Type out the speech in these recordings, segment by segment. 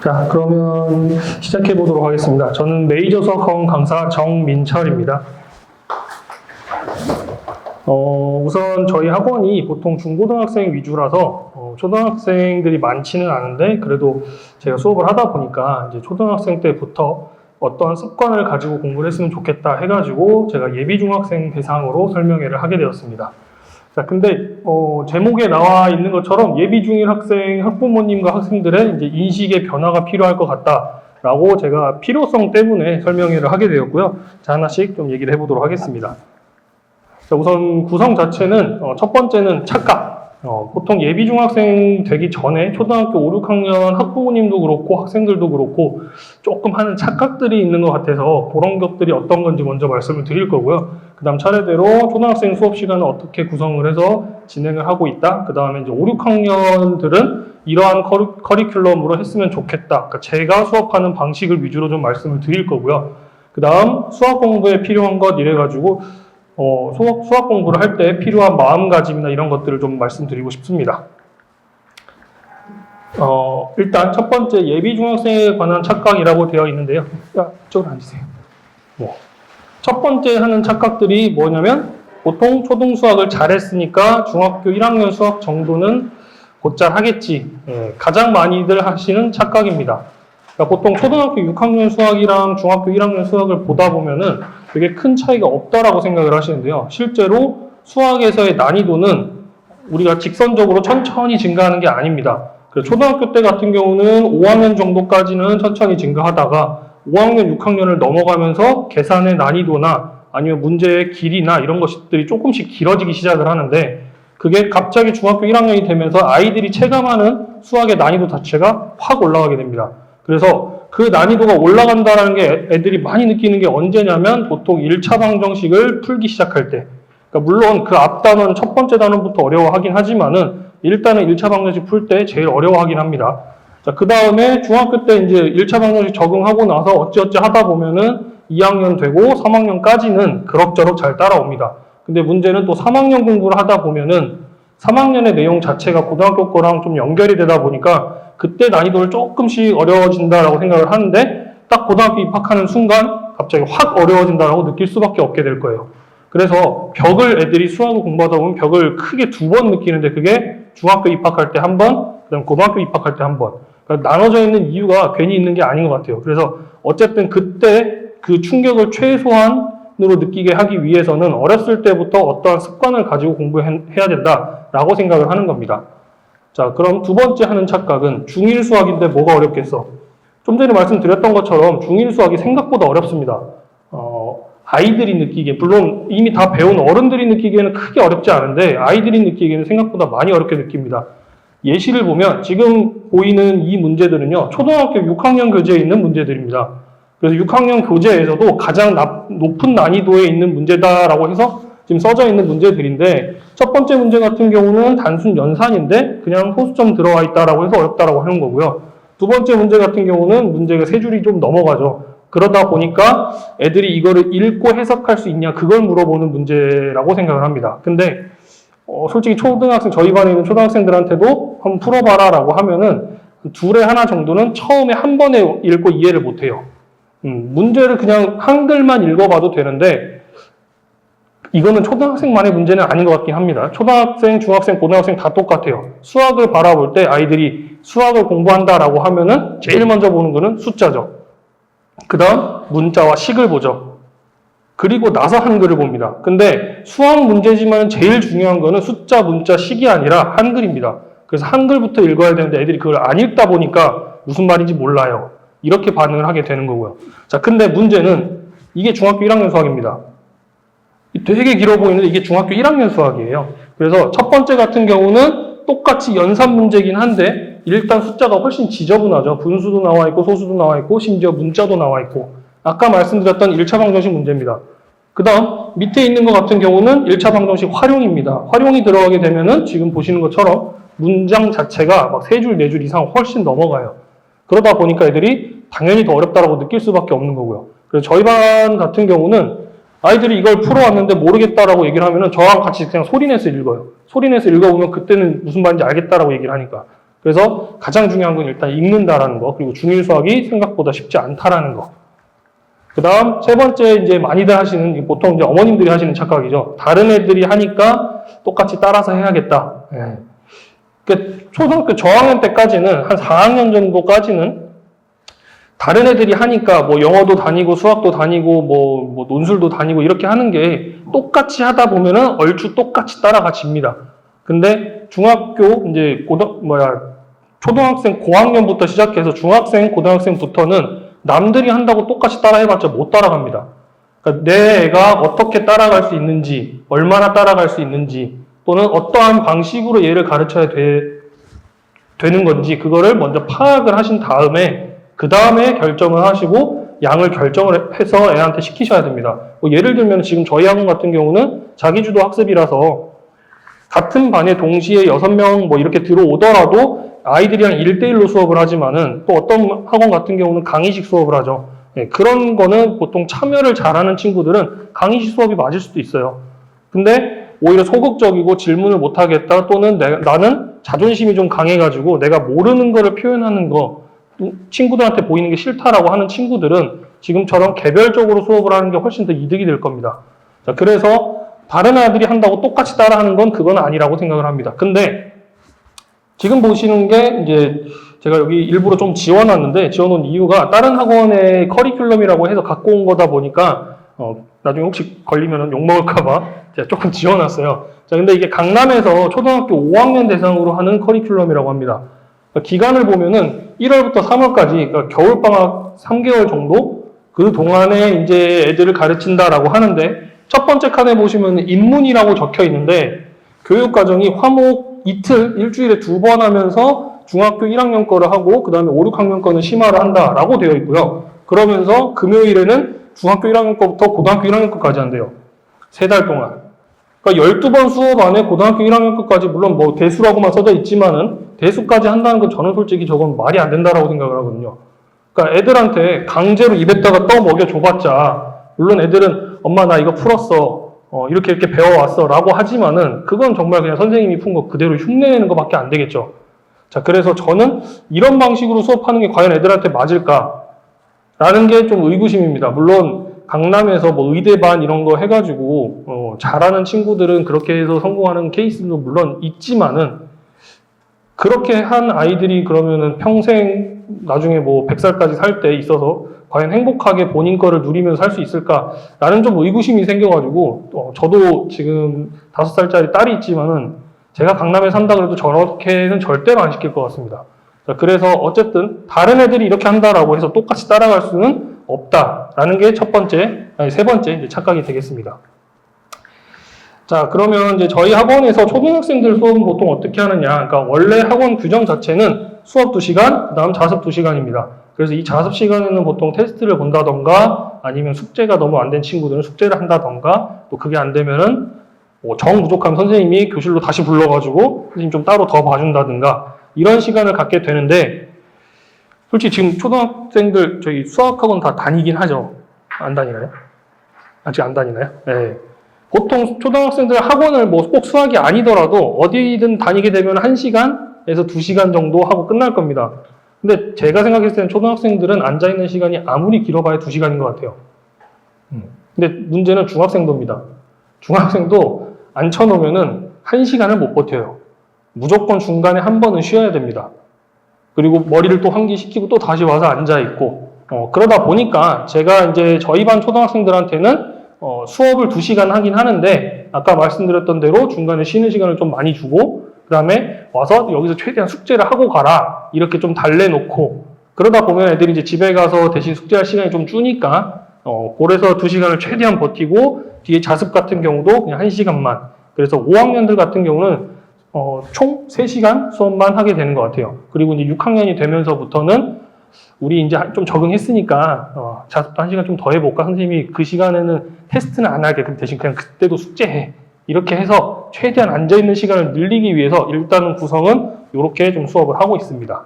자, 그러면 시작해 보도록 하겠습니다. 저는 메이저 수학학원 강사 정민철입니다. 우선 저희 학원이 보통 중고등학생 위주라서 초등학생들이 많지는 않은데 그래도 제가 수업을 하다 보니까 이제 초등학생 때부터 어떠한 습관을 가지고 공부를 했으면 좋겠다 해가지고 제가 예비 중학생 대상으로 설명회를 하게 되었습니다. 자, 근데 제목에 나와 있는 것처럼 예비 중일 학생, 학부모님과 학생들의 이제 인식의 변화가 필요할 것 같다라고 제가 필요성 때문에 설명회를 하게 되었고요. 자, 하나씩 좀 얘기를 해보도록 하겠습니다. 자, 우선 구성 자체는 첫 번째는 착각. 보통 예비 중학생 되기 전에 초등학교 5, 6학년 학부모님도 그렇고 학생들도 그렇고 조금 하는 착각들이 있는 것 같아서 그런 것들이 어떤 건지 먼저 말씀을 드릴 거고요. 그 다음 차례대로 초등학생 수업 시간을 어떻게 구성을 해서 진행을 하고 있다. 그 다음에 이제 5, 6학년들은 이러한 커리큘럼으로 했으면 좋겠다. 그러니까 제가 수업하는 방식을 위주로 좀 말씀을 드릴 거고요. 그 다음 수학 공부에 필요한 것 이래가지고 수학 공부를 할 때 필요한 마음가짐이나 이런 것들을 좀 말씀드리고 싶습니다. 일단 첫 번째 예비 중학생에 관한 착각이라고 되어 있는데요. 야, 이쪽으로 앉으세요. 첫 번째 하는 착각들이 뭐냐면 보통 초등 수학을 잘했으니까 중학교 1학년 수학 정도는 곧잘 하겠지. 가장 많이들 하시는 착각입니다. 그러니까 보통 초등학교 6학년 수학이랑 중학교 1학년 수학을 보다 보면은 되게 큰 차이가 없다라고 생각을 하시는데요. 실제로 수학에서의 난이도는 우리가 직선적으로 천천히 증가하는 게 아닙니다. 초등학교 때 같은 경우는 5학년 정도까지는 천천히 증가하다가 5학년, 6학년을 넘어가면서 계산의 난이도나 아니면 문제의 길이나 이런 것들이 조금씩 길어지기 시작을 하는데 그게 갑자기 중학교 1학년이 되면서 아이들이 체감하는 수학의 난이도 자체가 확 올라가게 됩니다. 그래서 그 난이도가 올라간다는 게 애들이 많이 느끼는 게 언제냐면 보통 1차 방정식을 풀기 시작할 때. 그러니까 물론 그 앞 단원, 첫 번째 단원부터 어려워하긴 하지만은 일단은 1차 방정식 풀 때 제일 어려워하긴 합니다. 자, 그 다음에 중학교 때 이제 1차 방정식 적응하고 나서 어찌어찌 하다 보면은 2학년 되고 3학년까지는 그럭저럭 잘 따라옵니다. 근데 문제는 또 3학년 공부를 하다 보면은 3학년의 내용 자체가 고등학교 거랑 좀 연결이 되다 보니까 그때 난이도를 조금씩 어려워진다라고 생각을 하는데 딱 고등학교 입학하는 순간 갑자기 확 어려워진다라고 느낄 수밖에 없게 될 거예요. 그래서 벽을 애들이 수학을 공부하다 보면 벽을 크게 2번 느끼는데 그게 중학교 입학할 때 한 번, 그다음 고등학교 입학할 때 한 번. 그러니까 나눠져 있는 이유가 괜히 있는 게 아닌 것 같아요. 그래서 어쨌든 그때 그 충격을 최소한으로 느끼게 하기 위해서는 어렸을 때부터 어떠한 습관을 가지고 공부해야 된다라고 생각을 하는 겁니다. 자, 그럼 두 번째 하는 착각은 중1 수학인데 뭐가 어렵겠어? 좀 전에 말씀드렸던 것처럼 중1 수학이 생각보다 어렵습니다. 아이들이 느끼기에, 물론 이미 다 배운 어른들이 느끼기에는 크게 어렵지 않은데 아이들이 느끼기에는 생각보다 많이 어렵게 느낍니다. 예시를 보면 지금 보이는 이 문제들은요, 초등학교 6학년 교재에 있는 문제들입니다. 그래서 6학년 교재에서도 가장 높은 난이도에 있는 문제다라고 해서 지금 써져 있는 문제들인데 첫 번째 문제 같은 경우는 단순 연산인데 그냥 소수점 들어와 있다라고 해서 어렵다라고 하는 거고요. 두 번째 문제 같은 경우는 문제가 세 줄이 좀 넘어가죠. 그러다 보니까 애들이 이거를 읽고 해석할 수 있냐 그걸 물어보는 문제라고 생각을 합니다. 근데 솔직히 초등학생, 저희 반에 있는 초등학생들한테도 한번 풀어봐라 라고 하면은 둘에 하나 정도는 처음에 한 번에 읽고 이해를 못해요. 문제를 그냥 한글만 읽어봐도 되는데 이거는 초등학생만의 문제는 아닌 것 같긴 합니다. 초등학생, 중학생, 고등학생 다 똑같아요. 수학을 바라볼 때 아이들이 수학을 공부한다라고 하면은 제일 먼저 보는 거는 숫자죠. 그 다음 문자와 식을 보죠. 그리고 나서 한글을 봅니다. 근데 수학 문제지만 제일 중요한 거는 숫자, 문자, 식이 아니라 한글입니다. 그래서 한글부터 읽어야 되는데 애들이 그걸 안 읽다 보니까 무슨 말인지 몰라요. 이렇게 반응을 하게 되는 거고요. 자, 근데 문제는 이게 중학교 1학년 수학입니다. 되게 길어 보이는데 이게 중학교 1학년 수학이에요. 그래서 첫 번째 같은 경우는 똑같이 연산 문제긴 한데 일단 숫자가 훨씬 지저분하죠. 분수도 나와 있고 소수도 나와 있고 심지어 문자도 나와 있고 아까 말씀드렸던 1차 방정식 문제입니다. 그 다음 밑에 있는 것 같은 경우는 1차 방정식 활용입니다. 활용이 들어가게 되면은 지금 보시는 것처럼 문장 자체가 막 3줄, 4줄 이상 훨씬 넘어가요. 그러다 보니까 애들이 당연히 더 어렵다라고 느낄 수밖에 없는 거고요. 그래서 저희 반 같은 경우는 아이들이 이걸 풀어왔는데 모르겠다라고 얘기를 하면은 저랑 같이 그냥 소리내서 읽어요. 소리내서 읽어보면 그때는 무슨 말인지 알겠다라고 얘기를 하니까. 그래서 가장 중요한 건 일단 읽는다라는 거, 그리고 중일 수학이 생각보다 쉽지 않다라는 거. 그 다음 세 번째 이제 많이들 하시는, 보통 이제 어머님들이 하시는 착각이죠. 다른 애들이 하니까 똑같이 따라서 해야겠다. 예. 그러니까 초등학교 저학년 때까지는, 한 4학년 정도까지는 다른 애들이 하니까 뭐 영어도 다니고 수학도 다니고 뭐 논술도 다니고 이렇게 하는 게 똑같이 하다 보면은 얼추 똑같이 따라가집니다. 근데 중학교 이제 초등학생 고학년부터 시작해서 중학생 고등학생부터는 남들이 한다고 똑같이 따라해봤자 못 따라갑니다. 그러니까 내 애가 어떻게 따라갈 수 있는지, 얼마나 따라갈 수 있는지, 또는 어떠한 방식으로 얘를 가르쳐야 되는 건지 그거를 먼저 파악을 하신 다음에 그 다음에 결정을 하시고 양을 결정을 해서 애한테 시키셔야 됩니다. 뭐 예를 들면 지금 저희 학원 같은 경우는 자기주도 학습이라서 같은 반에 동시에 6명 뭐 이렇게 들어오더라도 아이들이랑 1대1로 수업을 하지만은 또 어떤 학원 같은 경우는 강의식 수업을 하죠. 네, 그런 거는 보통 참여를 잘하는 친구들은 강의식 수업이 맞을 수도 있어요. 근데 오히려 소극적이고 질문을 못하겠다, 또는 나는 자존심이 좀 강해가지고 내가 모르는 거를 표현하는 거, 친구들한테 보이는 게 싫다라고 하는 친구들은 지금처럼 개별적으로 수업을 하는 게 훨씬 더 이득이 될 겁니다. 자, 그래서 다른 아이들이 한다고 똑같이 따라하는 건 그건 아니라고 생각을 합니다. 근데 지금 보시는 게 이제 제가 여기 일부러 좀 지워놨는데, 지워놓은 이유가 다른 학원의 커리큘럼이라고 해서 갖고 온 거다 보니까 나중에 혹시 걸리면 욕먹을까봐 제가 조금 지워놨어요. 자, 근데 이게 강남에서 초등학교 5학년 대상으로 하는 커리큘럼이라고 합니다. 그러니까 기간을 보면은 1월부터 3월까지, 그러니까 겨울방학 3개월 정도 그 동안에 이제 애들을 가르친다라고 하는데, 첫 번째 칸에 보시면 입문이라고 적혀 있는데 교육과정이 화목 이틀, 일주일에 2번 하면서 중학교 1학년 거를 하고 그 다음에 5, 6학년 거는 심화를 한다라고 되어 있고요. 그러면서 금요일에는 중학교 1학년 거부터 고등학교 1학년 거까지 한대요. 3달 동안. 그러니까 12번 수업 안에 고등학교 1학년 거까지, 물론 뭐 대수라고만 써져 있지만은 대수까지 한다는 건 저는 솔직히 저건 말이 안 된다라고 생각을 하거든요. 그러니까 애들한테 강제로 입에다가 떠먹여 줘봤자, 물론 애들은 엄마 나 이거 풀었어, 이렇게 배워왔어 라고 하지만은 그건 정말 그냥 선생님이 푼 거 그대로 흉내내는 것밖에 안 되겠죠. 자, 그래서 저는 이런 방식으로 수업하는 게 과연 애들한테 맞을까 라는 게 좀 의구심입니다. 물론 강남에서 뭐 의대반 이런 거 해가지고 잘하는 친구들은 그렇게 해서 성공하는 케이스도 물론 있지만은, 그렇게 한 아이들이 그러면은 평생 나중에 뭐 100살까지 살 때 있어서 과연 행복하게 본인 거를 누리면서 살 수 있을까라는 좀 의구심이 생겨가지고, 저도 지금 5살짜리 딸이 있지만은 제가 강남에 산다 그래도 저렇게는 절대로 안 시킬 것 같습니다. 자, 그래서 어쨌든 다른 애들이 이렇게 한다라고 해서 똑같이 따라갈 수는 없다라는 게 세 번째 이제 착각이 되겠습니다. 자, 그러면 이제 저희 학원에서 초등학생들 수업은 보통 어떻게 하느냐. 그러니까 원래 학원 규정 자체는 수업 2시간, 그 다음 자습 2시간입니다. 그래서 이 자습 시간에는 보통 테스트를 본다던가, 아니면 숙제가 너무 안 된 친구들은 숙제를 한다던가, 또 그게 안 되면은 정 부족하면 선생님이 교실로 다시 불러가지고 선생님 좀 따로 더 봐준다든가, 이런 시간을 갖게 되는데, 솔직히 지금 초등학생들 저희 수학학원 다 다니긴 하죠. 안 다니나요? 아직 안 다니나요? 네. 보통 초등학생들 학원을 뭐 꼭 수학이 아니더라도 어디든 다니게 되면 1시간에서 2시간 정도 하고 끝날 겁니다. 근데 제가 생각했을 때는 초등학생들은 앉아있는 시간이 아무리 길어봐야 2시간인 것 같아요. 근데 문제는 중학생도입니다. 중학생도 앉혀놓으면은 1시간을 못 버텨요. 무조건 중간에 한 번은 쉬어야 됩니다. 그리고 머리를 또 환기시키고 또 다시 와서 앉아있고, 그러다 보니까 제가 이제 저희 반 초등학생들한테는 수업을 2시간 하긴 하는데, 아까 말씀드렸던 대로 중간에 쉬는 시간을 좀 많이 주고, 그 다음에 와서 여기서 최대한 숙제를 하고 가라, 이렇게 좀 달래놓고, 그러다 보면 애들이 이제 집에 가서 대신 숙제할 시간이 좀 주니까, 그래서 2시간을 최대한 버티고, 뒤에 자습 같은 경우도 그냥 1시간만. 그래서 5학년들 같은 경우는 총 3시간 수업만 하게 되는 것 같아요. 그리고 이제 6학년이 되면서부터는 우리 이제 좀 적응했으니까 자습도 1시간 좀 더 해볼까? 선생님이 그 시간에는 테스트는 안 하게, 대신 그냥 그때도 숙제해. 이렇게 해서 최대한 앉아있는 시간을 늘리기 위해서 일단은 구성은 이렇게 좀 수업을 하고 있습니다.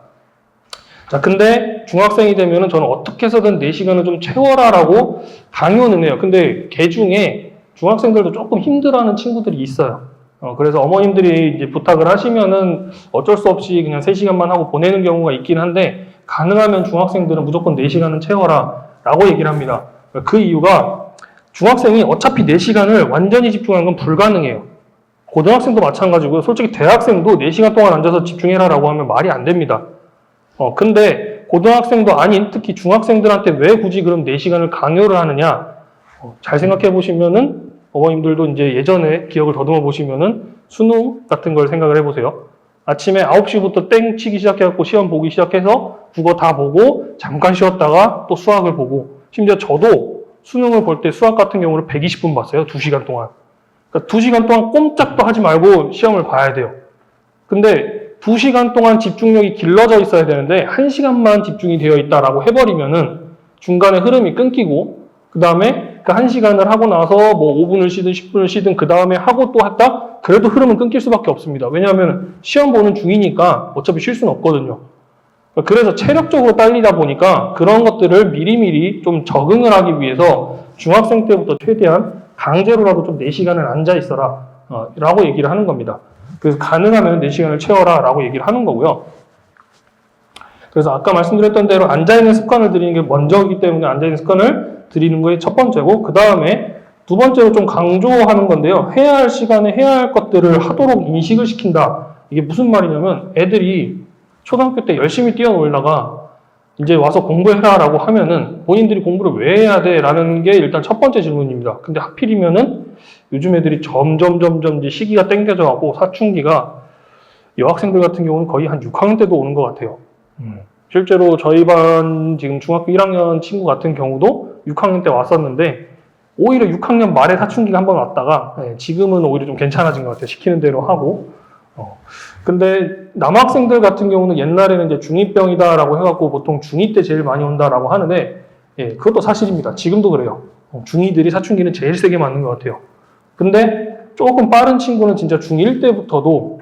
자, 근데 중학생이 되면은 저는 어떻게 해서든 4시간을 좀 채워라라고 강요는 해요. 근데 걔 중에 중학생들도 조금 힘들어하는 친구들이 있어요. 그래서 어머님들이 이제 부탁을 하시면은 어쩔 수 없이 그냥 3시간만 하고 보내는 경우가 있긴 한데, 가능하면 중학생들은 무조건 4시간은 채워라 라고 얘기를 합니다. 그 이유가 중학생이 어차피 4시간을 완전히 집중하는 건 불가능해요. 고등학생도 마찬가지고요. 솔직히 대학생도 4시간 동안 앉아서 집중해라 라고 하면 말이 안 됩니다. 근데 고등학생도 아닌 특히 중학생들한테 왜 굳이 그럼 4시간을 강요를 하느냐? 잘 생각해 보시면은 어머님들도 이제 예전에 기억을 더듬어 보시면은 수능 같은 걸 생각을 해보세요. 아침에 9시부터 땡 치기 시작해갖고 시험 보기 시작해서 국어 다 보고 잠깐 쉬었다가 또 수학을 보고, 심지어 저도 수능을 볼 때 수학 같은 경우는 120분 봤어요. 2시간 동안. 그러니까 2시간 동안 꼼짝도 하지 말고 시험을 봐야 돼요. 근데 2시간 동안 집중력이 길러져 있어야 되는데 1시간만 집중이 되어 있다라고 해버리면은 중간에 흐름이 끊기고, 그 다음에 그 1시간을 하고 나서 뭐 5분을 쉬든 10분을 쉬든 그 다음에 하고 또 했다? 그래도 흐름은 끊길 수밖에 없습니다. 왜냐하면 시험 보는 중이니까 어차피 쉴 수는 없거든요. 그래서 체력적으로 딸리다 보니까 그런 것들을 미리미리 좀 적응을 하기 위해서 중학생 때부터 최대한 강제로라도 좀 4시간을 앉아 있어라 라고 얘기를 하는 겁니다. 그래서 가능하면 4시간을 채워라 라고 얘기를 하는 거고요. 그래서 아까 말씀드렸던 대로 앉아있는 습관을 들이는 게 먼저이기 때문에 앉아있는 습관을 들이는 게 첫 번째고, 그 다음에 두 번째로 좀 강조하는 건데요. 해야 할 시간에 해야 할 것들을 하도록 인식을 시킨다. 이게 무슨 말이냐면 애들이 초등학교 때 열심히 뛰어놀다가 이제 와서 공부해라 라고 하면은 본인들이 공부를 왜 해야 돼? 라는 게 일단 첫 번째 질문입니다. 근데 하필이면은 요즘 애들이 점점 이제 시기가 땡겨져 가고 사춘기가 여학생들 같은 경우는 거의 한 6학년 때도 오는 것 같아요. 실제로 저희 반 지금 중학교 1학년 친구 같은 경우도 6학년 때 왔었는데 오히려 6학년 말에 사춘기가 한번 왔다가 지금은 오히려 좀 괜찮아진 것 같아요. 시키는 대로 하고. 근데 남학생들 같은 경우는 옛날에는 이제 중2병이다라고 해갖고 보통 중2 때 제일 많이 온다라고 하는데, 그것도 사실입니다. 지금도 그래요. 중2들이 사춘기는 제일 세게 맞는 것 같아요. 근데 조금 빠른 친구는 진짜 중1 때부터도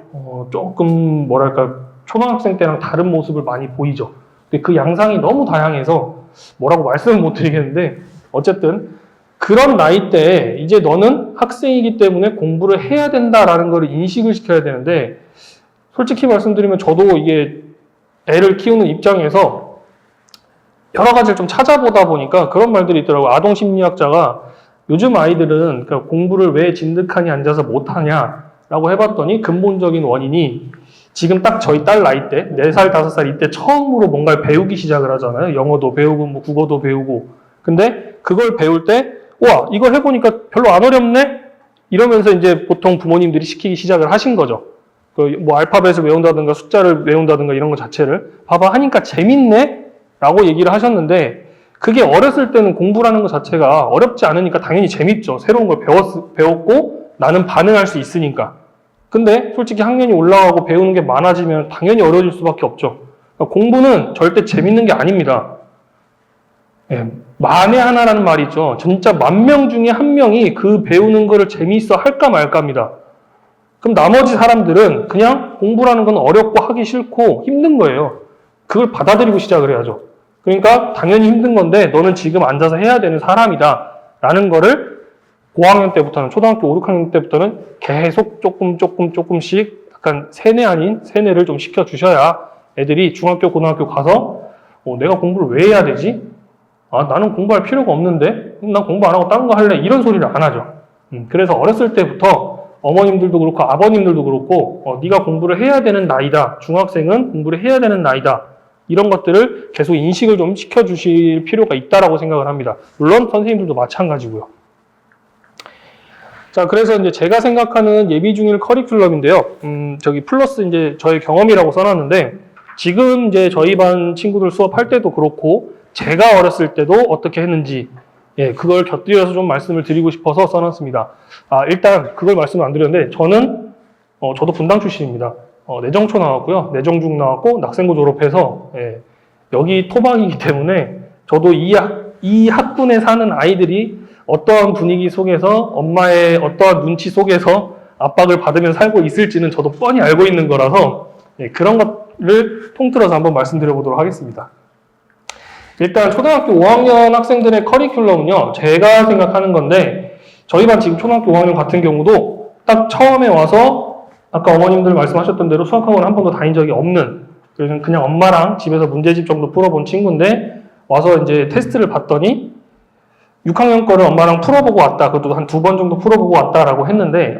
조금 뭐랄까 초등학생 때랑 다른 모습을 많이 보이죠. 근데 그 양상이 너무 다양해서 뭐라고 말씀은 못 드리겠는데, 어쨌든 그런 나이 때에 이제 너는 학생이기 때문에 공부를 해야 된다라는 걸 인식을 시켜야 되는데, 솔직히 말씀드리면 저도 이게 애를 키우는 입장에서 여러 가지를 좀 찾아보다 보니까 그런 말들이 있더라고요. 아동심리학자가 요즘 아이들은 그러니까 공부를 왜 진득하니 앉아서 못하냐라고 해봤더니 근본적인 원인이 지금 딱 저희 딸 나이 때 4살, 5살 이때 처음으로 뭔가를 배우기 시작을 하잖아요. 영어도 배우고 뭐 국어도 배우고. 근데 그걸 배울 때 와, 이걸 해보니까 별로 안 어렵네? 이러면서 이제 보통 부모님들이 시키기 시작을 하신 거죠. 뭐 알파벳을 외운다든가 숫자를 외운다든가 이런 거 자체를 봐봐 하니까 재밌네? 라고 얘기를 하셨는데, 그게 어렸을 때는 공부라는 것 자체가 어렵지 않으니까 당연히 재밌죠. 새로운 걸 배웠고 나는 반응할 수 있으니까. 근데 솔직히 학년이 올라가고 배우는 게 많아지면 당연히 어려워질 수밖에 없죠. 그러니까 공부는 절대 재밌는 게 아닙니다. 만에 하나라는 말이 있죠. 진짜 10,000명 중에 1명이 그 배우는 거를 재미있어 할까 말까입니다. 그럼 나머지 사람들은 그냥 공부라는 건 어렵고 하기 싫고 힘든 거예요. 그걸 받아들이고 시작을 해야죠. 그러니까 당연히 힘든 건데 너는 지금 앉아서 해야 되는 사람이다 라는 거를 고학년 때부터는, 초등학교 5, 6학년 때부터는 계속 조금씩 약간 세뇌 아닌 세뇌를 좀 시켜주셔야 애들이 중학교, 고등학교 가서 내가 공부를 왜 해야 되지? 나는 공부할 필요가 없는데? 난 공부 안 하고 다른 거 할래? 이런 소리를 안 하죠. 그래서 어렸을 때부터 어머님들도 그렇고 아버님들도 그렇고 네가 공부를 해야 되는 나이다. 중학생은 공부를 해야 되는 나이다. 이런 것들을 계속 인식을 좀 시켜주실 필요가 있다라고 생각을 합니다. 물론 선생님들도 마찬가지고요. 자, 그래서 이제 제가 생각하는 예비중일 커리큘럼인데요. 저기 플러스 이제 저의 경험이라고 써놨는데, 지금 이제 저희 반 친구들 수업할 때도 그렇고 제가 어렸을 때도 어떻게 했는지 그걸 곁들여서 좀 말씀을 드리고 싶어서 써놨습니다. 일단 그걸 말씀을 안 드렸는데 저도 분당 출신입니다. 내정초 나왔고요. 내정중 나왔고 낙생고 졸업해서 여기 토박이기 때문에 저도 이 학군에 사는 아이들이 어떠한 분위기 속에서 엄마의 어떠한 눈치 속에서 압박을 받으며 살고 있을지는 저도 뻔히 알고 있는 거라서 그런 것을 통틀어서 한번 말씀드려 보도록 하겠습니다. 일단 초등학교 5학년 학생들의 커리큘럼은요, 제가 생각하는 건데 저희 반 지금 초등학교 5학년 같은 경우도 딱 처음에 와서 아까 어머님들 말씀하셨던 대로 수학학원 한 번도 다닌 적이 없는, 그래서 그냥 엄마랑 집에서 문제집 정도 풀어본 친구인데 와서 이제 테스트를 봤더니 6학년 거를 엄마랑 풀어보고 왔다. 그것도 한 2번 정도 풀어보고 왔다라고 했는데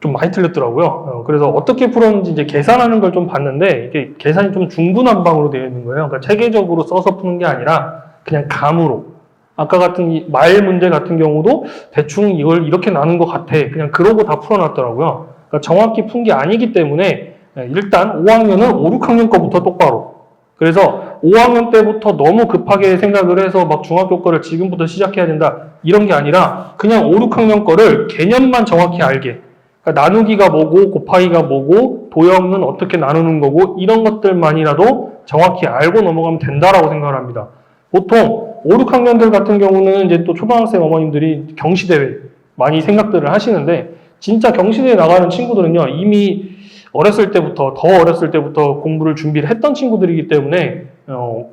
좀 많이 틀렸더라고요. 그래서 어떻게 풀었는지 이제 계산하는 걸 좀 봤는데 이게 계산이 좀 중구난방으로 되어 있는 거예요. 그러니까 체계적으로 써서 푸는 게 아니라 그냥 감으로. 아까 같은 이 말 문제 같은 경우도 대충 이걸 이렇게 나눈 것 같아. 그냥 그러고 다 풀어놨더라고요. 그러니까 정확히 푼 게 아니기 때문에 일단 5학년은 5, 6학년 거부터 똑바로. 그래서 5학년 때부터 너무 급하게 생각을 해서 막 중학교 거를 지금부터 시작해야 된다. 이런 게 아니라 그냥 5, 6학년 거를 개념만 정확히 알게. 그러니까 나누기가 뭐고 곱하기가 뭐고 도형은 어떻게 나누는 거고 이런 것들만이라도 정확히 알고 넘어가면 된다라고 생각을 합니다. 보통 5, 6학년들 같은 경우는 이제 또 초등학생 어머님들이 경시대회 많이 생각들을 하시는데 진짜 경시대회 나가는 친구들은요 이미 어렸을 때부터 더 어렸을 때부터 공부를 준비를 했던 친구들이기 때문에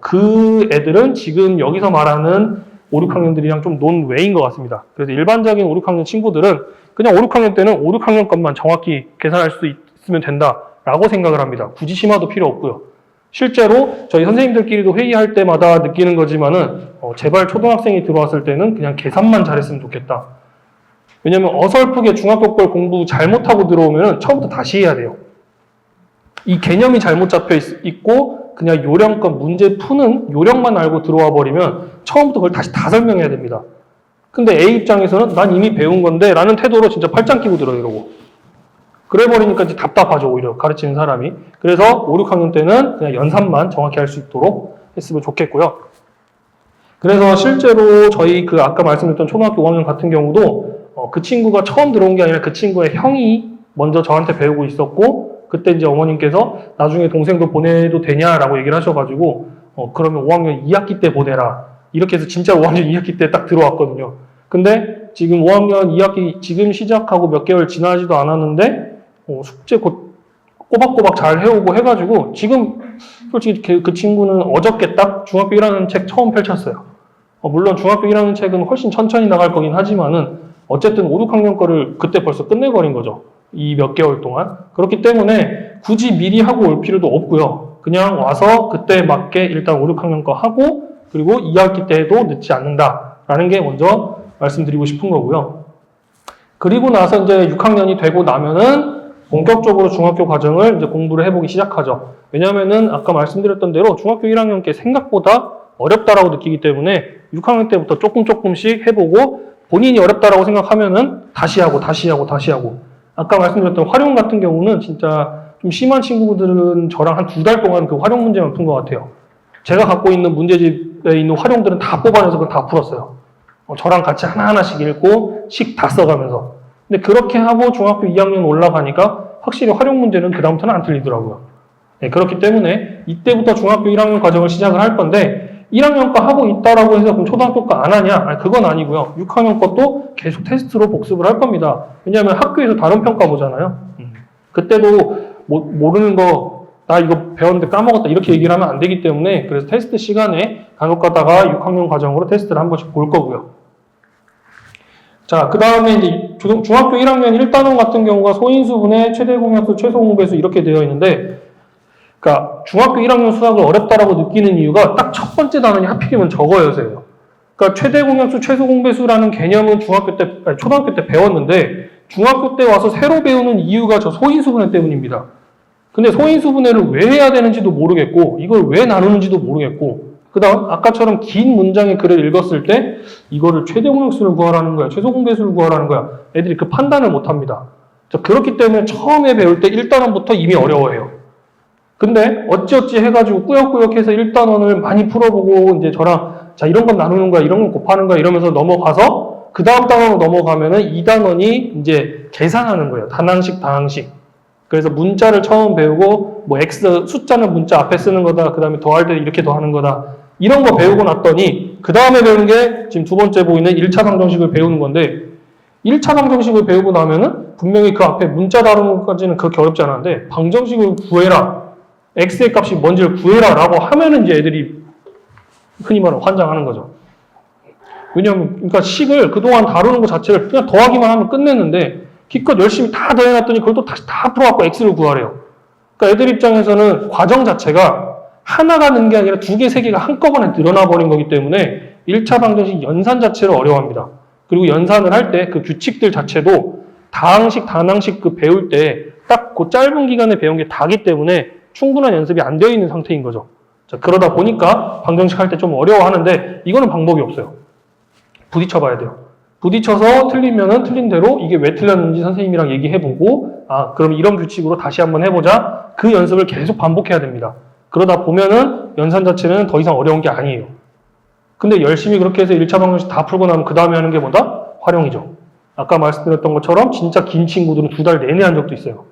그 애들은 지금 여기서 말하는 5, 6학년들이랑 좀 논외인 것 같습니다. 그래서 일반적인 5, 6학년 친구들은 그냥 5, 6학년 때는 5, 6학년 것만 정확히 계산할 수 있으면 된다라고 생각을 합니다. 굳이 심화도 필요 없고요. 실제로 저희 선생님들끼리도 회의할 때마다 느끼는 거지만은 제발 초등학생이 들어왔을 때는 그냥 계산만 잘했으면 좋겠다. 왜냐면 어설프게 중학교 걸 공부 잘못하고 들어오면 처음부터 다시 해야 돼요. 이 개념이 잘못 잡혀 있고 그냥 요령껏 문제 푸는 요령만 알고 들어와 버리면 처음부터 그걸 다시 다 설명해야 됩니다. 근데 A 입장에서는 난 이미 배운 건데 라는 태도로 진짜 팔짱 끼고 들어 이러고 그래 버리니까 이제 답답하죠 오히려 가르치는 사람이. 그래서 5, 6학년 때는 그냥 연산만 정확히 할 수 있도록 했으면 좋겠고요. 그래서 실제로 저희 그 아까 말씀드렸던 초등학교 5학년 같은 경우도 그 친구가 처음 들어온 게 아니라 그 친구의 형이 먼저 저한테 배우고 있었고 그때 이제 어머님께서 나중에 동생도 보내도 되냐라고 얘기를 하셔가지고 그러면 5학년 2학기 때 보내라 이렇게 해서 진짜 5학년 2학기 때 딱 들어왔거든요. 근데 지금 5학년 2학기 지금 시작하고 몇 개월 지나지도 않았는데 숙제 곧 꼬박꼬박 잘 해오고 해가지고 지금 솔직히 그 친구는 어저께 딱 중학교 1학년 책 처음 펼쳤어요. 물론 중학교 1학년 책은 훨씬 천천히 나갈 거긴 하지만은 어쨌든 5, 6학년 거를 그때 벌써 끝내버린 거죠. 이 몇 개월 동안. 그렇기 때문에 굳이 미리 하고 올 필요도 없고요. 그냥 와서 그때 맞게 일단 5, 6학년 거 하고 그리고 2학기 때에도 늦지 않는다라는 게 먼저 말씀드리고 싶은 거고요. 그리고 나서 이제 6학년이 되고 나면은 본격적으로 중학교 과정을 이제 공부를 해보기 시작하죠. 왜냐면은 아까 말씀드렸던 대로 중학교 1학년 게 생각보다 어렵다라고 느끼기 때문에 6학년 때부터 조금씩 해보고 본인이 어렵다라고 생각하면은 다시 하고 아까 말씀드렸던 활용 같은 경우는 진짜 좀 심한 친구들은 저랑 한 2달 동안 그 활용 문제만 푼 것 같아요. 제가 갖고 있는 문제집에 있는 활용들은 다 뽑아내서 그걸 다 풀었어요. 저랑 같이 하나하나씩 읽고 식 다 써가면서. 근데 그렇게 하고 중학교 2학년 올라가니까 확실히 활용 문제는 그다음부터는 안 틀리더라고요. 네, 그렇기 때문에 이때부터 중학교 1학년 과정을 시작을 할 건데 1학년 거 하고 있다라고 해서 그럼 초등학교 거 안 하냐? 아니, 그건 아니고요. 6학년 것도 계속 테스트로 복습을 할 겁니다. 왜냐하면 학교에서 다른 평가 보잖아요. 그때도 모르는 거 나 이거 배웠는데 까먹었다 이렇게 얘기를 하면 안 되기 때문에 그래서 테스트 시간에 간혹 가다가 6학년 과정으로 테스트를 한 번씩 볼 거고요. 자, 그 다음에 이제 중학교 1학년 1단원 같은 경우가 소인수분해, 최대공약수, 최소공배수 이렇게 되어 있는데 그러니까 중학교 1학년 수학을 어렵다라고 느끼는 이유가 딱 첫 번째 단원이 하필이면 저거여서요. 그러니까 최대공약수, 최소공배수라는 개념은 초등학교 때 배웠는데 중학교 때 와서 새로 배우는 이유가 저 소인수분해 때문입니다. 근데 소인수분해를 왜 해야 되는지도 모르겠고 이걸 왜 나누는지도 모르겠고 그 다음 아까처럼 긴 문장의 글을 읽었을 때 이거를 최대공약수를 구하라는 거야 최소공배수를 구하라는 거야 애들이 그 판단을 못합니다. 그렇기 때문에 처음에 배울 때 1단원부터 이미 어려워해요. 근데 어찌어찌 해가지고 꾸역꾸역 해서 1단원을 많이 풀어보고 이제 저랑 자 이런 건 나누는 거야 이런 건 곱하는 거야 이러면서 넘어가서 그 다음 단원으로 넘어가면은 2단원이 이제 계산하는 거예요. 단항식 다항식. 그래서 문자를 처음 배우고 뭐 x 숫자는 문자 앞에 쓰는 거다. 그 다음에 더할 때 이렇게 더하는 거다. 이런 거 배우고 났더니 그 다음에 배우는 게 지금 두 번째 보이는 1차 방정식을 배우는 건데 1차 방정식을 배우고 나면은 분명히 그 앞에 문자 다루는 것까지는 그렇게 어렵지 않은데 방정식을 구해라. x의 값이 뭔지를 구해라 라고 하면은 이제 애들이 흔히 말하는 환장하는 거죠. 왜냐면 그러니까 식을 그동안 다루는 것 자체를 그냥 더하기만 하면 끝냈는데 기껏 열심히 다 더해놨더니 그걸 또 다시 다 풀어갖고 x를 구하래요. 그러니까 애들 입장에서는 과정 자체가 하나가 는 게 아니라 두 개, 세 개가 한꺼번에 늘어나 버린 거기 때문에 1차 방정식 연산 자체를 어려워합니다. 그리고 연산을 할 때 그 규칙들 자체도 다항식, 단항식 그 배울 때 딱 그 짧은 기간에 배운 게 다기 때문에 충분한 연습이 안 되어 있는 상태인 거죠. 자, 그러다 보니까 방정식 할 때 좀 어려워하는데 이거는 방법이 없어요. 부딪혀 봐야 돼요. 부딪혀서 틀리면은 틀린 대로 이게 왜 틀렸는지 선생님이랑 얘기해보고 아 그럼 이런 규칙으로 다시 한번 해보자. 그 연습을 계속 반복해야 됩니다. 그러다 보면은 연산 자체는 더 이상 어려운 게 아니에요. 근데 열심히 그렇게 해서 1차 방정식 다 풀고 나면 그 다음에 하는 게 뭐다? 활용이죠. 아까 말씀드렸던 것처럼 진짜 긴 친구들은 2달 내내 한 적도 있어요.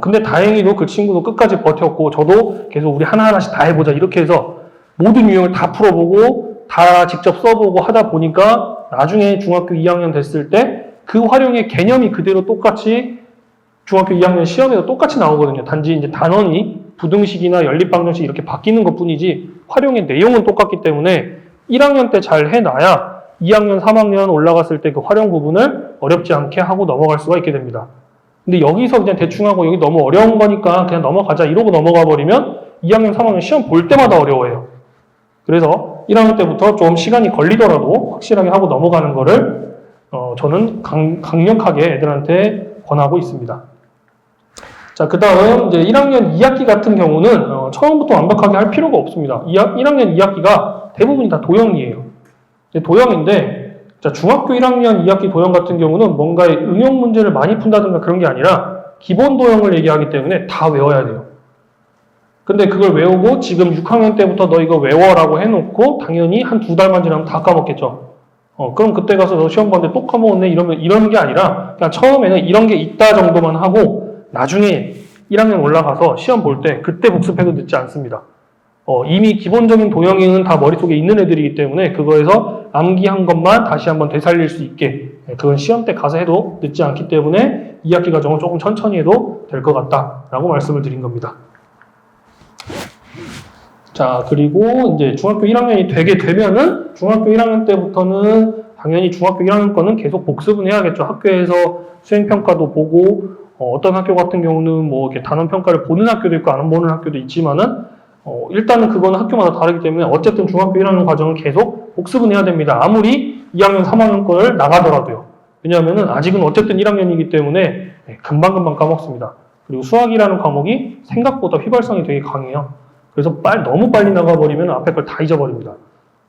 근데 다행히도 그 친구도 끝까지 버텼고 저도 계속 우리 하나하나씩 다 해보자 이렇게 해서 모든 유형을 다 풀어보고 다 직접 써보고 하다 보니까 나중에 중학교 2학년 됐을 때 그 활용의 개념이 그대로 똑같이 중학교 2학년 시험에도 똑같이 나오거든요. 단지 이제 단원이 부등식이나 연립방정식 이렇게 바뀌는 것 뿐이지 활용의 내용은 똑같기 때문에 1학년 때 잘 해놔야 2학년, 3학년 올라갔을 때 그 활용 부분을 어렵지 않게 하고 넘어갈 수가 있게 됩니다. 근데 여기서 그냥 대충 하고 여기 너무 어려운 거니까 그냥 넘어가자 이러고 넘어가 버리면 2학년, 3학년 시험 볼 때마다 어려워해요. 그래서 1학년 때부터 좀 시간이 걸리더라도 확실하게 하고 넘어가는 거를 저는 강력하게 애들한테 권하고 있습니다. 자, 그 다음 이제 1학년 2학기 같은 경우는 처음부터 완벽하게 할 필요가 없습니다. 1학년 2학기가 대부분이 다 도형이에요. 도형인데 자, 중학교 1학년 2학기 도형 같은 경우는 뭔가 응용 문제를 많이 푼다든가 그런 게 아니라 기본 도형을 얘기하기 때문에 다 외워야 돼요. 근데 그걸 외우고 지금 6학년 때부터 너 이거 외워라고 해놓고 당연히 한 2달만 지나면 다 까먹겠죠. 그럼 그때 가서 너 시험 봤는데 또 까먹었네 이러는 게 아니라 그냥 처음에는 이런 게 있다 정도만 하고 나중에 1학년 올라가서 시험 볼 때 그때 복습해도 늦지 않습니다. 이미 기본적인 도형은 다 머릿속에 있는 애들이기 때문에 그거에서 암기한 것만 다시 한번 되살릴 수 있게 그건 시험 때 가서 해도 늦지 않기 때문에 2학기 과정을 조금 천천히 해도 될 것 같다라고 말씀을 드린 겁니다. 자, 그리고 이제 중학교 1학년이 되게 되면은 중학교 1학년 때부터는 당연히 중학교 1학년 거는 계속 복습은 해야겠죠. 학교에서 수행평가도 보고 어떤 학교 같은 경우는 뭐 이렇게 단원평가를 보는 학교도 있고 안 보는 학교도 있지만은 일단은 그거는 학교마다 다르기 때문에 어쨌든 중학교 1학년 과정을 계속 복습은 해야 됩니다. 아무리 2학년, 3학년 거를 나가더라도요. 왜냐하면은 아직은 어쨌든 1학년이기 때문에 금방금방 까먹습니다. 그리고 수학이라는 과목이 생각보다 휘발성이 되게 강해요. 그래서 너무 빨리 나가버리면 앞에 걸 다 잊어버립니다.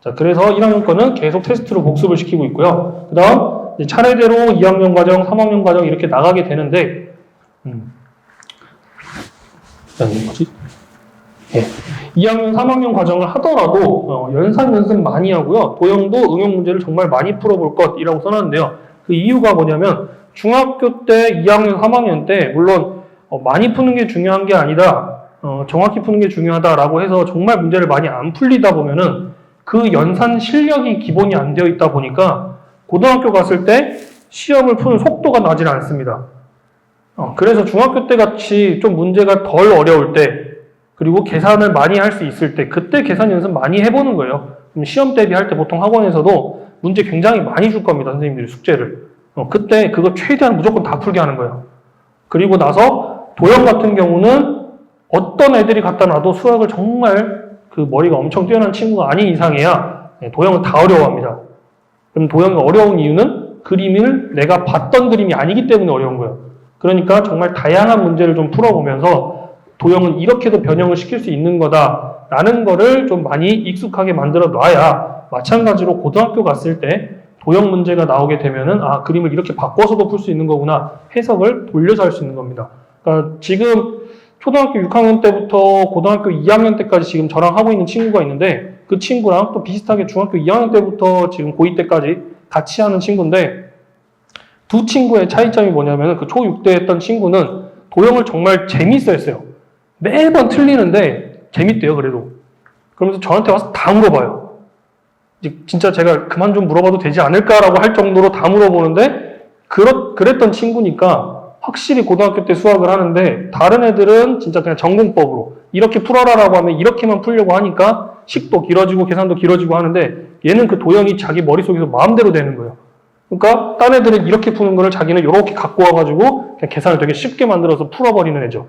자, 그래서 1학년 거는 계속 테스트로 복습을 시키고 있고요. 그 다음 차례대로 2학년 과정, 3학년 과정 이렇게 나가게 되는데 뭐지? 2학년, 3학년 과정을 하더라도 연산 연습 많이 하고요. 도형도 응용 문제를 정말 많이 풀어볼 것이라고 써놨는데요. 그 이유가 뭐냐면 중학교 때 2학년, 3학년 때 물론 많이 푸는 게 중요한 게 아니라 정확히 푸는 게 중요하다라고 해서 정말 문제를 많이 안 풀리다 보면은 그 연산 실력이 기본이 안 되어 있다 보니까 고등학교 갔을 때 시험을 푸는 속도가 나질 않습니다. 그래서 중학교 때 같이 좀 문제가 덜 어려울 때 그리고 계산을 많이 할 수 있을 때 그때 계산 연습 많이 해보는 거예요. 그럼 시험 대비할 때 보통 학원에서도 문제 굉장히 많이 줄 겁니다. 선생님들이 숙제를. 그때 그거 최대한 무조건 다 풀게 하는 거예요. 그리고 나서 도형 같은 경우는 어떤 애들이 갖다 놔도 수학을 정말 그 머리가 엄청 뛰어난 친구가 아닌 이상해야 도형은 다 어려워합니다. 그럼 도형이 어려운 이유는 그림을 내가 봤던 그림이 아니기 때문에 어려운 거예요. 그러니까 정말 다양한 문제를 좀 풀어보면서 도형은 이렇게도 변형을 시킬 수 있는 거다라는 거를 좀 많이 익숙하게 만들어 놔야 마찬가지로 고등학교 갔을 때 도형 문제가 나오게 되면은 그림을 이렇게 바꿔서도 풀 수 있는 거구나 해석을 돌려서 할 수 있는 겁니다. 그러니까 지금 초등학교 6학년 때부터 고등학교 2학년 때까지 지금 저랑 하고 있는 친구가 있는데 그 친구랑 또 비슷하게 중학교 2학년 때부터 지금 고2 때까지 같이 하는 친구인데 두 친구의 차이점이 뭐냐면 그 초6 때 했던 친구는 도형을 정말 재밌어 했어요. 매번 틀리는데 재밌대요, 그래도. 그러면서 저한테 와서 다 물어봐요. 진짜 제가 그만 좀 물어봐도 되지 않을까라고 할 정도로 다 물어보는데 그랬던 친구니까 확실히 고등학교 때 수학을 하는데 다른 애들은 진짜 그냥 전공법으로 이렇게 풀어라라고 하면 이렇게만 풀려고 하니까 식도 길어지고 계산도 길어지고 하는데 얘는 그 도형이 자기 머릿속에서 마음대로 되는 거예요. 그러니까 딴 애들은 이렇게 푸는 거를 자기는 이렇게 갖고 와가지고 그냥 계산을 되게 쉽게 만들어서 풀어버리는 애죠.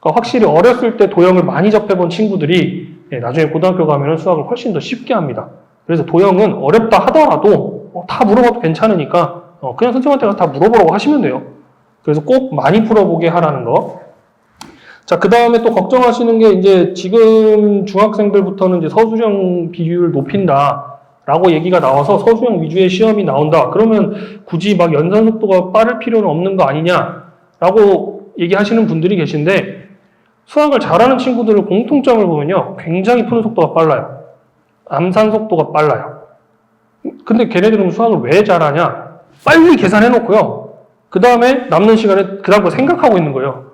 그러니까 확실히 어렸을 때 도형을 많이 접해본 친구들이 나중에 고등학교 가면 수학을 훨씬 더 쉽게 합니다. 그래서 도형은 어렵다 하더라도 다 물어봐도 괜찮으니까 그냥 선생님한테 가서 다 물어보라고 하시면 돼요. 그래서 꼭 많이 풀어보게 하라는 거. 자, 그 다음에 또 걱정하시는 게 이제 지금 중학생들부터는 이제 서술형 비율을 높인다. 라고 얘기가 나와서 서술형 위주의 시험이 나온다. 그러면 굳이 막 연산 속도가 빠를 필요는 없는 거 아니냐? 라고 얘기하시는 분들이 계신데 수학을 잘하는 친구들의 공통점을 보면요. 굉장히 푸는 속도가 빨라요. 암산 속도가 빨라요. 근데 걔네들은 수학을 왜 잘하냐? 빨리 계산해놓고요. 그 다음에 남는 시간에 그 다음 거 생각하고 있는 거예요.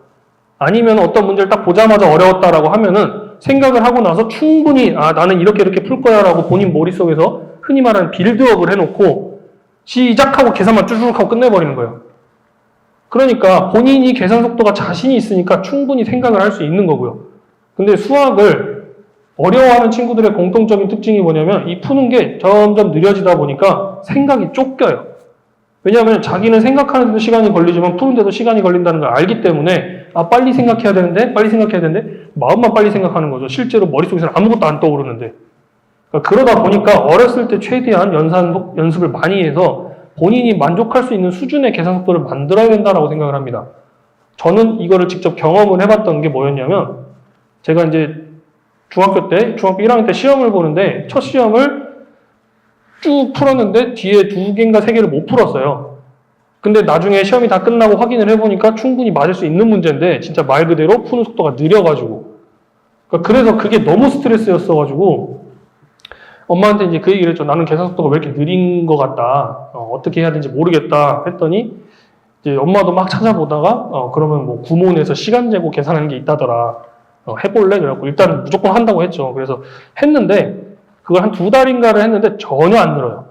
아니면 어떤 문제를 딱 보자마자 어려웠다라고 하면은 생각을 하고 나서 충분히 나는 이렇게 풀 거야 라고 본인 머릿속에서 흔히 말하는 빌드업을 해놓고 시작하고 계산만 쭈쭈 하고 끝내버리는 거예요. 그러니까 본인이 계산 속도가 자신이 있으니까 충분히 생각을 할 수 있는 거고요. 근데 수학을 어려워하는 친구들의 공통적인 특징이 뭐냐면 이 푸는 게 점점 느려지다 보니까 생각이 쫓겨요. 왜냐하면 자기는 생각하는 데도 시간이 걸리지만 푸는 데도 시간이 걸린다는 걸 알기 때문에 빨리 생각해야 되는데 마음만 빨리 생각하는 거죠. 실제로 머릿속에서는 아무것도 안 떠오르는데. 그러다 보니까 어렸을 때 최대한 연습을 많이 해서 본인이 만족할 수 있는 수준의 계산 속도를 만들어야 된다고 생각을 합니다. 저는 이거를 직접 경험을 해봤던 게 뭐였냐면 제가 이제 중학교 1학년 때 시험을 보는데 첫 시험을 쭉 풀었는데 뒤에 2개인가 3개를 못 풀었어요. 근데 나중에 시험이 다 끝나고 확인을 해보니까 충분히 맞을 수 있는 문제인데 진짜 말 그대로 푸는 속도가 느려가지고 그래서 그게 너무 스트레스였어가지고 엄마한테 이제 그 얘기를 했죠. 나는 계산 속도가 왜 이렇게 느린 것 같다. 어떻게 해야 되는지 모르겠다 했더니 이제 엄마도 막 찾아보다가 그러면 뭐 구몬에서 시간 재고 계산하는 게 있다더라. 해볼래? 그래갖고 일단 무조건 한다고 했죠. 그래서 했는데 그걸 한 2달인가를 했는데 전혀 안 늘어요.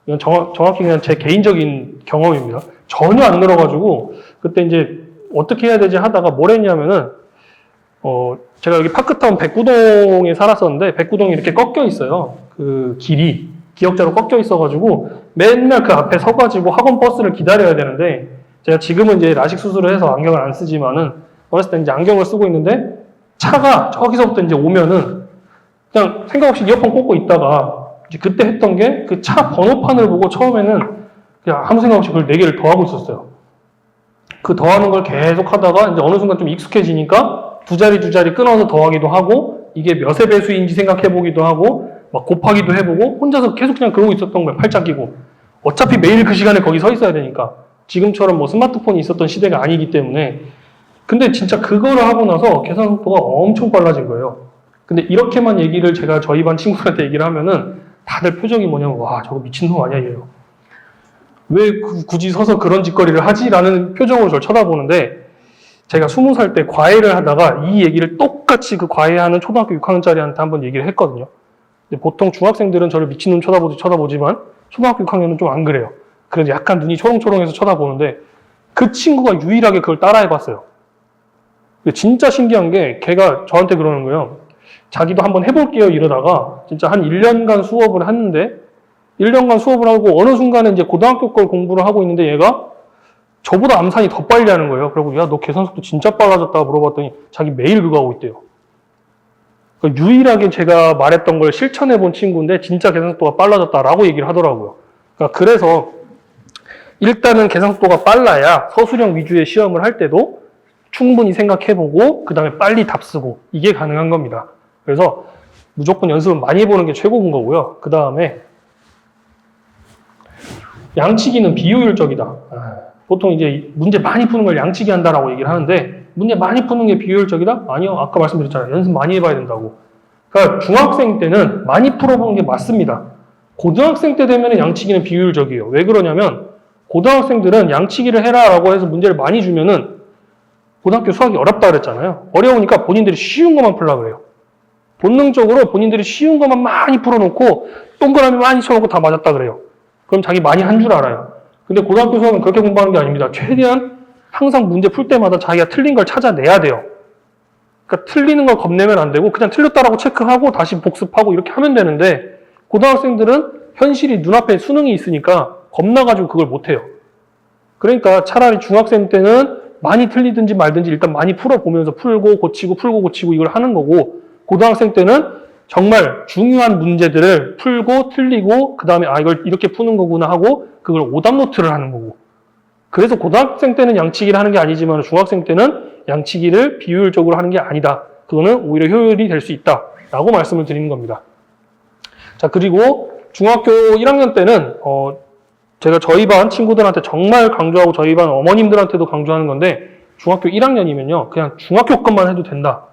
이건 정확히 그냥 제 개인적인 경험입니다. 전혀 안 늘어가지고 그때 이제 어떻게 해야 되지 하다가 뭘 했냐면은 제가 여기 파크타운 백구동에 살았었는데 백구동이 이렇게 꺾여 있어요. 그 길이 기역자로 꺾여 있어가지고 맨날 그 앞에 서가지고 학원 버스를 기다려야 되는데 제가 지금은 이제 라식 수술을 해서 안경을 안 쓰지만은 어렸을 때 이제 안경을 쓰고 있는데 차가 저기서부터 이제 오면은 그냥 생각 없이 이어폰 꽂고 있다가 이제 그때 했던 게 그 차 번호판을 보고 처음에는 그냥 아무 생각 없이 그걸 4개를 더하고 있었어요. 그 더하는 걸 계속 하다가 이제 어느 순간 좀 익숙해지니까 두 자리 끊어서 더하기도 하고 이게 몇의 배수인지 생각해보기도 하고 막 곱하기도 해보고 혼자서 계속 그냥 그러고 있었던 거예요. 팔짱 끼고. 어차피 매일 그 시간에 거기 서 있어야 되니까. 지금처럼 뭐 스마트폰이 있었던 시대가 아니기 때문에. 근데 진짜 그거를 하고 나서 계산 속도가 엄청 빨라진 거예요. 근데 이렇게만 얘기를 제가 저희 반 친구들한테 얘기를 하면은 다들 표정이 뭐냐면 와 저거 미친놈 아니야 얘요. 왜 굳이 서서 그런 짓거리를 하지? 라는 표정으로 저를 쳐다보는데 제가 20살 때 과외를 하다가 이 얘기를 똑같이 그 과외하는 초등학교 6학년짜리한테 한번 얘기를 했거든요. 근데 보통 중학생들은 저를 미친놈 쳐다보지만 초등학교 6학년은 좀 안 그래요. 그래서 약간 눈이 초롱초롱해서 쳐다보는데 그 친구가 유일하게 그걸 따라해봤어요. 진짜 신기한 게 걔가 저한테 그러는 거예요. 자기도 한번 해볼게요 이러다가 진짜 한 1년간 수업을 했는데 1년간 수업을 하고 어느 순간에 이제 고등학교 걸 공부를 하고 있는데 얘가 저보다 암산이 더 빨리 하는 거예요. 그리고 야 너 계산 속도 진짜 빨라졌다 물어봤더니 자기 매일 그거 하고 있대요. 그러니까 유일하게 제가 말했던 걸 실천해 본 친구인데 진짜 계산 속도가 빨라졌다라고 얘기를 하더라고요. 그러니까 그래서 일단은 계산 속도가 빨라야 서술형 위주의 시험을 할 때도 충분히 생각해보고 그 다음에 빨리 답 쓰고 이게 가능한 겁니다. 그래서 무조건 연습을 많이 해보는 게 최고인 거고요. 그 다음에 양치기는 비효율적이다. 보통 이제 문제 많이 푸는 걸 양치기 한다라고 얘기를 하는데 문제 많이 푸는 게 비효율적이다? 아니요. 아까 말씀드렸잖아요. 연습 많이 해봐야 된다고. 그러니까 중학생 때는 많이 풀어보는 게 맞습니다. 고등학생 때 되면 양치기는 비효율적이에요. 왜 그러냐면 고등학생들은 양치기를 해라라고 해서 문제를 많이 주면은 고등학교 수학이 어렵다 그랬잖아요. 어려우니까 본인들이 쉬운 것만 풀려고 그래요. 본능적으로 본인들이 쉬운 것만 많이 풀어놓고 동그라미 많이 쳐놓고 다 맞았다 그래요. 그럼 자기 많이 한 줄 알아요. 근데 고등학교 수학은 그렇게 공부하는 게 아닙니다. 최대한 항상 문제 풀 때마다 자기가 틀린 걸 찾아내야 돼요. 그러니까 틀리는 걸 겁내면 안 되고 그냥 틀렸다라고 체크하고 다시 복습하고 이렇게 하면 되는데 고등학생들은 현실이 눈앞에 수능이 있으니까 겁나가지고 그걸 못해요. 그러니까 차라리 중학생 때는 많이 틀리든지 말든지 일단 많이 풀어보면서 풀고 고치고 이걸 하는 거고, 고등학생 때는 정말 중요한 문제들을 풀고 틀리고 그 다음에 이걸 이렇게 푸는 거구나 하고 그걸 오답 노트를 하는 거고. 그래서 고등학생 때는 양치기를 하는 게 아니지만 중학생 때는 양치기를 비효율적으로 하는 게 아니다. 그거는 오히려 효율이 될 수 있다 라고 말씀을 드리는 겁니다. 자, 그리고 중학교 1학년 때는 제가 저희 반 친구들한테 정말 강조하고 저희 반 어머님들한테도 강조하는 건데, 중학교 1학년이면요 그냥 중학교 것만 해도 된다.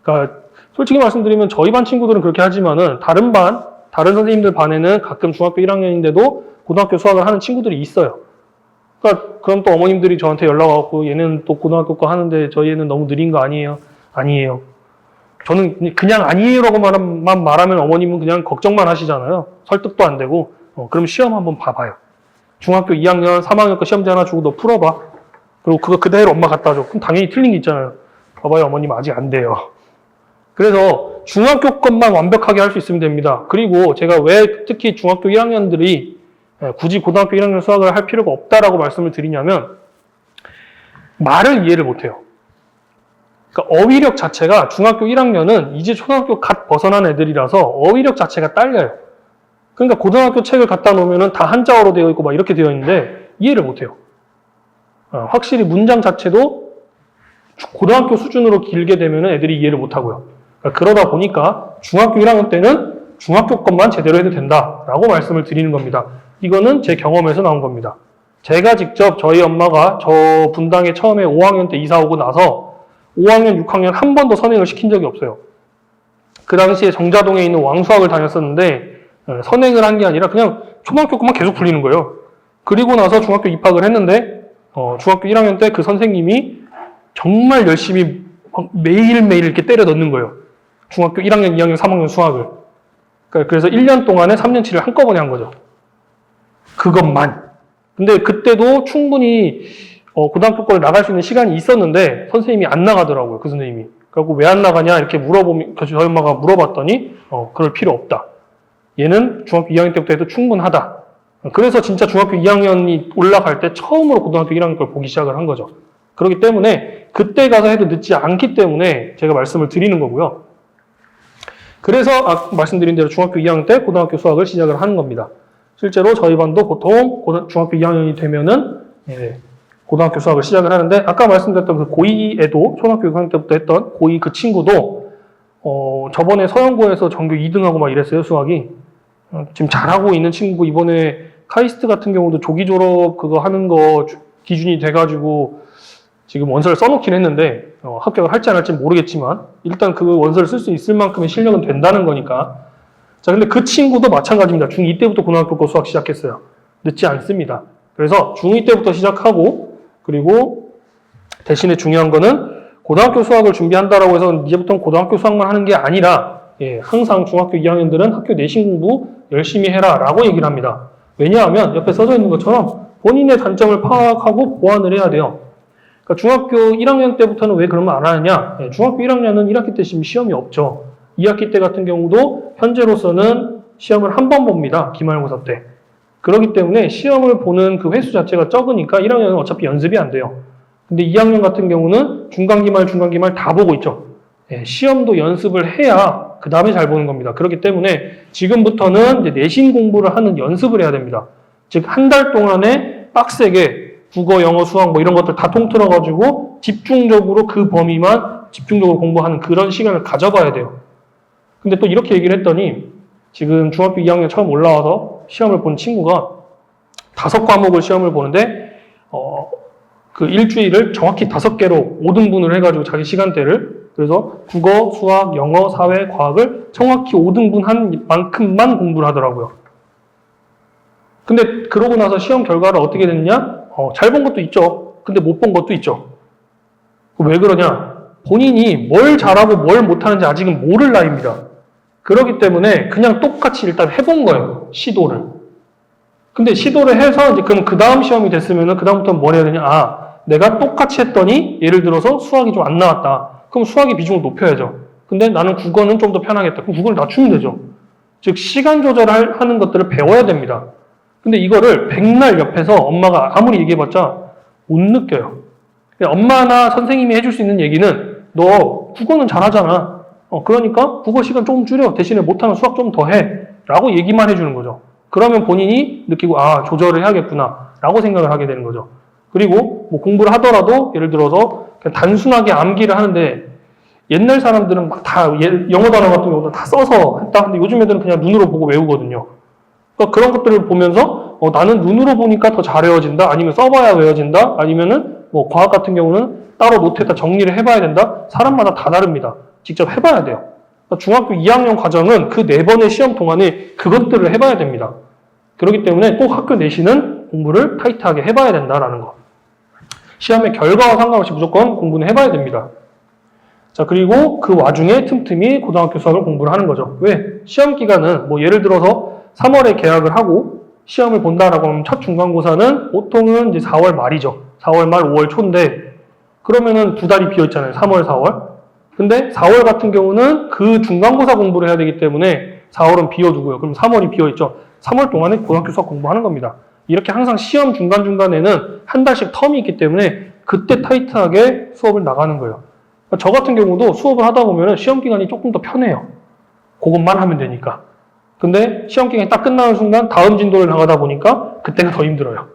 그러니까 솔직히 말씀드리면 저희 반 친구들은 그렇게 하지만은 다른 선생님들 반에는 가끔 중학교 1학년인데도 고등학교 수학을 하는 친구들이 있어요. 그러니까 그럼 또 어머님들이 저한테 연락 와갖고 얘는 또 고등학교 거 하는데 저희 애는 너무 느린 거 아니에요? 아니에요. 저는 그냥 아니에요라고만 말하면 어머님은 그냥 걱정만 하시잖아요. 설득도 안 되고. 그럼 시험 한번 봐봐요. 중학교 2학년, 3학년 거 시험지 하나 주고 너 풀어봐. 그리고 그거 그대로 엄마 갖다 줘. 그럼 당연히 틀린 게 있잖아요. 봐봐요, 어머님 아직 안 돼요. 그래서 중학교 것만 완벽하게 할 수 있으면 됩니다. 그리고 제가 왜 특히 중학교 1학년들이 굳이 고등학교 1학년 수학을 할 필요가 없다라고 말씀을 드리냐면, 말을 이해를 못해요. 그러니까 어휘력 자체가 중학교 1학년은 이제 초등학교 갓 벗어난 애들이라서 어휘력 자체가 딸려요. 그러니까 고등학교 책을 갖다 놓으면 다 한자어로 되어 있고 막 이렇게 되어 있는데 이해를 못해요. 확실히 문장 자체도 고등학교 수준으로 길게 되면 애들이 이해를 못하고요. 그러다 보니까 중학교 1학년 때는 중학교 것만 제대로 해도 된다라고 말씀을 드리는 겁니다. 이거는 제 경험에서 나온 겁니다. 제가 직접 저희 엄마가 저 분당에 처음에 5학년 때 이사 오고 나서 5학년, 6학년 한 번도 선행을 시킨 적이 없어요. 그 당시에 정자동에 있는 왕수학을 다녔었는데 선행을 한 게 아니라 그냥 초등학교 것만 계속 풀리는 거예요. 그리고 나서 중학교 입학을 했는데 중학교 1학년 때 그 선생님이 정말 열심히 매일매일 이렇게 때려 넣는 거예요. 중학교 1학년, 2학년, 3학년 수학을. 그래서 1년 동안에 3년치를 한꺼번에 한 거죠. 그것만. 근데 그때도 충분히 고등학교 걸 나갈 수 있는 시간이 있었는데 선생님이 안 나가더라고요. 그 선생님이. 그래갖고 왜 안 나가냐 이렇게 물어보면 저희 엄마가 물어봤더니 그럴 필요 없다. 얘는 중학교 2학년 때부터 해도 충분하다. 그래서 진짜 중학교 2학년이 올라갈 때 처음으로 고등학교 1학년 걸 보기 시작을 한 거죠. 그렇기 때문에 그때 가서 해도 늦지 않기 때문에 제가 말씀을 드리는 거고요. 그래서 말씀드린 대로 중학교 2학년 때 고등학교 수학을 시작을 하는 겁니다. 실제로 저희 반도 보통 중학교 2학년이 되면은 고등학교 수학을 시작을 하는데, 아까 말씀드렸던 그 고2에도 초등학교 6학년 때부터 했던 고2 그 친구도 저번에 서영고에서 전교 2등하고 막 이랬어요, 수학이. 지금 잘하고 있는 친구고, 이번에 카이스트 같은 경우도 조기 졸업 그거 하는 거 기준이 돼가지고 지금 원서를 써놓긴 했는데 합격을 할지 안 할지 모르겠지만 일단 그 원서를 쓸 수 있을 만큼의 실력은 된다는 거니까. 자, 근데 그 친구도 마찬가지입니다. 중2 때부터 고등학교 거 수학 시작했어요. 늦지 않습니다. 그래서 중2 때부터 시작하고, 그리고 대신에 중요한 거는 고등학교 수학을 준비한다라고 해서 이제부터는 고등학교 수학만 하는 게 아니라 항상 중학교 2학년들은 학교 내신 공부 열심히 해라 라고 얘기를 합니다. 왜냐하면 옆에 써져 있는 것처럼 본인의 단점을 파악하고 보완을 해야 돼요. 그러니까 중학교 1학년 때부터는 왜 그러면 안 하느냐? 중학교 1학년은 1학기 때 시험이 없죠. 2학기 때 같은 경우도 현재로서는 시험을 한 번 봅니다. 기말고사 때. 그렇기 때문에 시험을 보는 그 횟수 자체가 적으니까 1학년은 어차피 연습이 안 돼요. 근데 2학년 같은 경우는 중간기말 다 보고 있죠. 시험도 연습을 해야 그 다음에 잘 보는 겁니다. 그렇기 때문에 지금부터는 이제 내신 공부를 하는 연습을 해야 됩니다. 즉, 한 달 동안에 빡세게 국어, 영어, 수학 뭐 이런 것들 다 통틀어가지고 집중적으로 그 범위만 집중적으로 공부하는 그런 시간을 가져봐야 돼요. 근데 또 이렇게 얘기를 했더니 지금 중학교 2학년 처음 올라와서 시험을 본 친구가 5과목을 시험을 보는데 그 일주일을 정확히 5개로 5등분을 해가지고 자기 시간대를, 그래서 국어, 수학, 영어, 사회, 과학을 정확히 5등분한 만큼만 공부를 하더라고요. 근데 그러고 나서 시험 결과를 어떻게 됐냐? 잘 본 것도 있죠. 근데 못 본 것도 있죠. 왜 그러냐? 본인이 뭘 잘하고 뭘 못하는지 아직은 모를 나이입니다. 그렇기 때문에 그냥 똑같이 일단 해본 거예요. 시도를. 근데 시도를 해서 이제 그럼 그 다음 시험이 됐으면은 그 다음부터는 뭘 해야 되냐? 내가 똑같이 했더니 예를 들어서 수학이 좀 안 나왔다. 그럼 수학의 비중을 높여야죠. 근데 나는 국어는 좀 더 편하겠다. 그럼 국어를 낮추면 되죠. 즉 시간 조절을 하는 것들을 배워야 됩니다. 근데 이거를 백날 옆에서 엄마가 아무리 얘기해봤자 못 느껴요. 엄마나 선생님이 해줄 수 있는 얘기는 너 국어는 잘하잖아. 그러니까 국어 시간 조금 줄여. 대신에 못하면 수학 좀 더 해. 라고 얘기만 해주는 거죠. 그러면 본인이 느끼고 아 조절을 해야겠구나 라고 생각을 하게 되는 거죠. 그리고 뭐 공부를 하더라도 예를 들어서 그냥 단순하게 암기를 하는데 옛날 사람들은 막 다 영어 단어 같은 경우도 다 써서 했다. 근데 요즘 애들은 그냥 눈으로 보고 외우거든요. 그러니까 그런 것들을 보면서 나는 눈으로 보니까 더 잘 외워진다. 아니면 써봐야 외워진다. 아니면은 뭐 과학 같은 경우는 따로 노트에다 정리를 해봐야 된다. 사람마다 다 다릅니다. 직접 해봐야 돼요. 그러니까 중학교 2학년 과정은 그 4번의 시험 동안에 그것들을 해봐야 됩니다. 그렇기 때문에 꼭 학교 내신은 공부를 타이트하게 해봐야 된다라는 거. 시험의 결과와 상관없이 무조건 공부는 해봐야 됩니다. 자, 그리고 그 와중에 틈틈이 고등학교 수학을 공부를 하는 거죠. 왜? 시험 기간은 뭐 예를 들어서 3월에 개학을 하고 시험을 본다라고 하면 첫 중간고사는 보통은 이제 4월 말이죠. 4월 말, 5월 초인데 그러면은 2달이 비어 있잖아요. 3월, 4월. 근데 4월 같은 경우는 그 중간고사 공부를 해야 되기 때문에 4월은 비워두고요. 그럼 3월이 비어 있죠. 3월 동안에 고등학교 수학 공부하는 겁니다. 이렇게 항상 시험 중간중간에는 한 달씩 텀이 있기 때문에 그때 타이트하게 수업을 나가는 거예요. 저 같은 경우도 수업을 하다 보면 시험 기간이 조금 더 편해요. 그것만 하면 되니까. 근데 시험 기간이 딱 끝나는 순간 다음 진도를 나가다 보니까 그때는 더 힘들어요.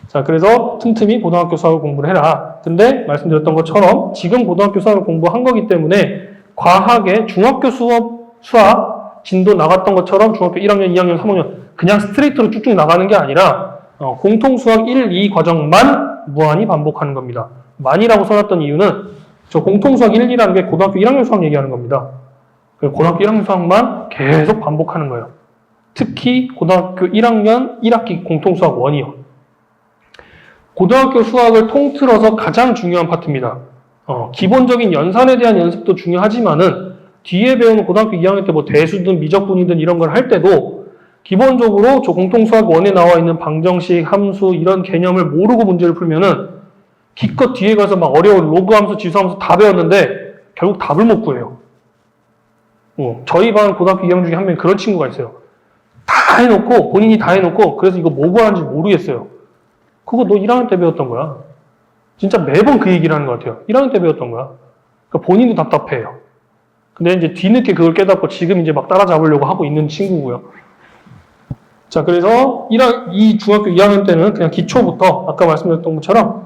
자, 그래서 틈틈이 고등학교 수학을 공부를 해라. 근데 말씀드렸던 것처럼 지금 고등학교 수학을 공부한 거기 때문에 과학의 중학교 수학 진도 나갔던 것처럼 중학교 1학년, 2학년, 3학년 그냥 스트레이트로 쭉쭉 나가는 게 아니라 공통수학 1, 2 과정만 무한히 반복하는 겁니다. 만이라고 써놨던 이유는 저 공통수학 1, 2라는 게 고등학교 1학년 수학 얘기하는 겁니다. 고등학교 1학년 수학만 계속 반복하는 거예요. 특히 고등학교 1학년 1학기 공통수학 1이요. 고등학교 수학을 통틀어서 가장 중요한 파트입니다. 기본적인 연산에 대한 연습도 중요하지만은 뒤에 배우는 고등학교 2학년 때 뭐 대수든 미적분이든 이런 걸 할 때도 기본적으로 저 공통수학 1에 나와 있는 방정식, 함수 이런 개념을 모르고 문제를 풀면은 기껏 뒤에 가서 막 어려운 로그 함수, 지수 함수 다 배웠는데 결국 답을 못 구해요. 저희 반 고등학교 2학년 중에 한 명이 그런 친구가 있어요. 다 해놓고 본인이 다 해놓고 그래서 이거 뭐 구하는지 모르겠어요. 그거 너 1학년 때 배웠던 거야. 진짜 매번 그 얘기를 하는 것 같아요. 1학년 때 배웠던 거야. 그러니까 본인도 답답해요. 근데 이제 뒤늦게 그걸 깨닫고 지금 이제 막 따라잡으려고 하고 있는 친구고요. 자, 그래서 이 중학교 2학년 때는 그냥 기초부터 아까 말씀드렸던 것처럼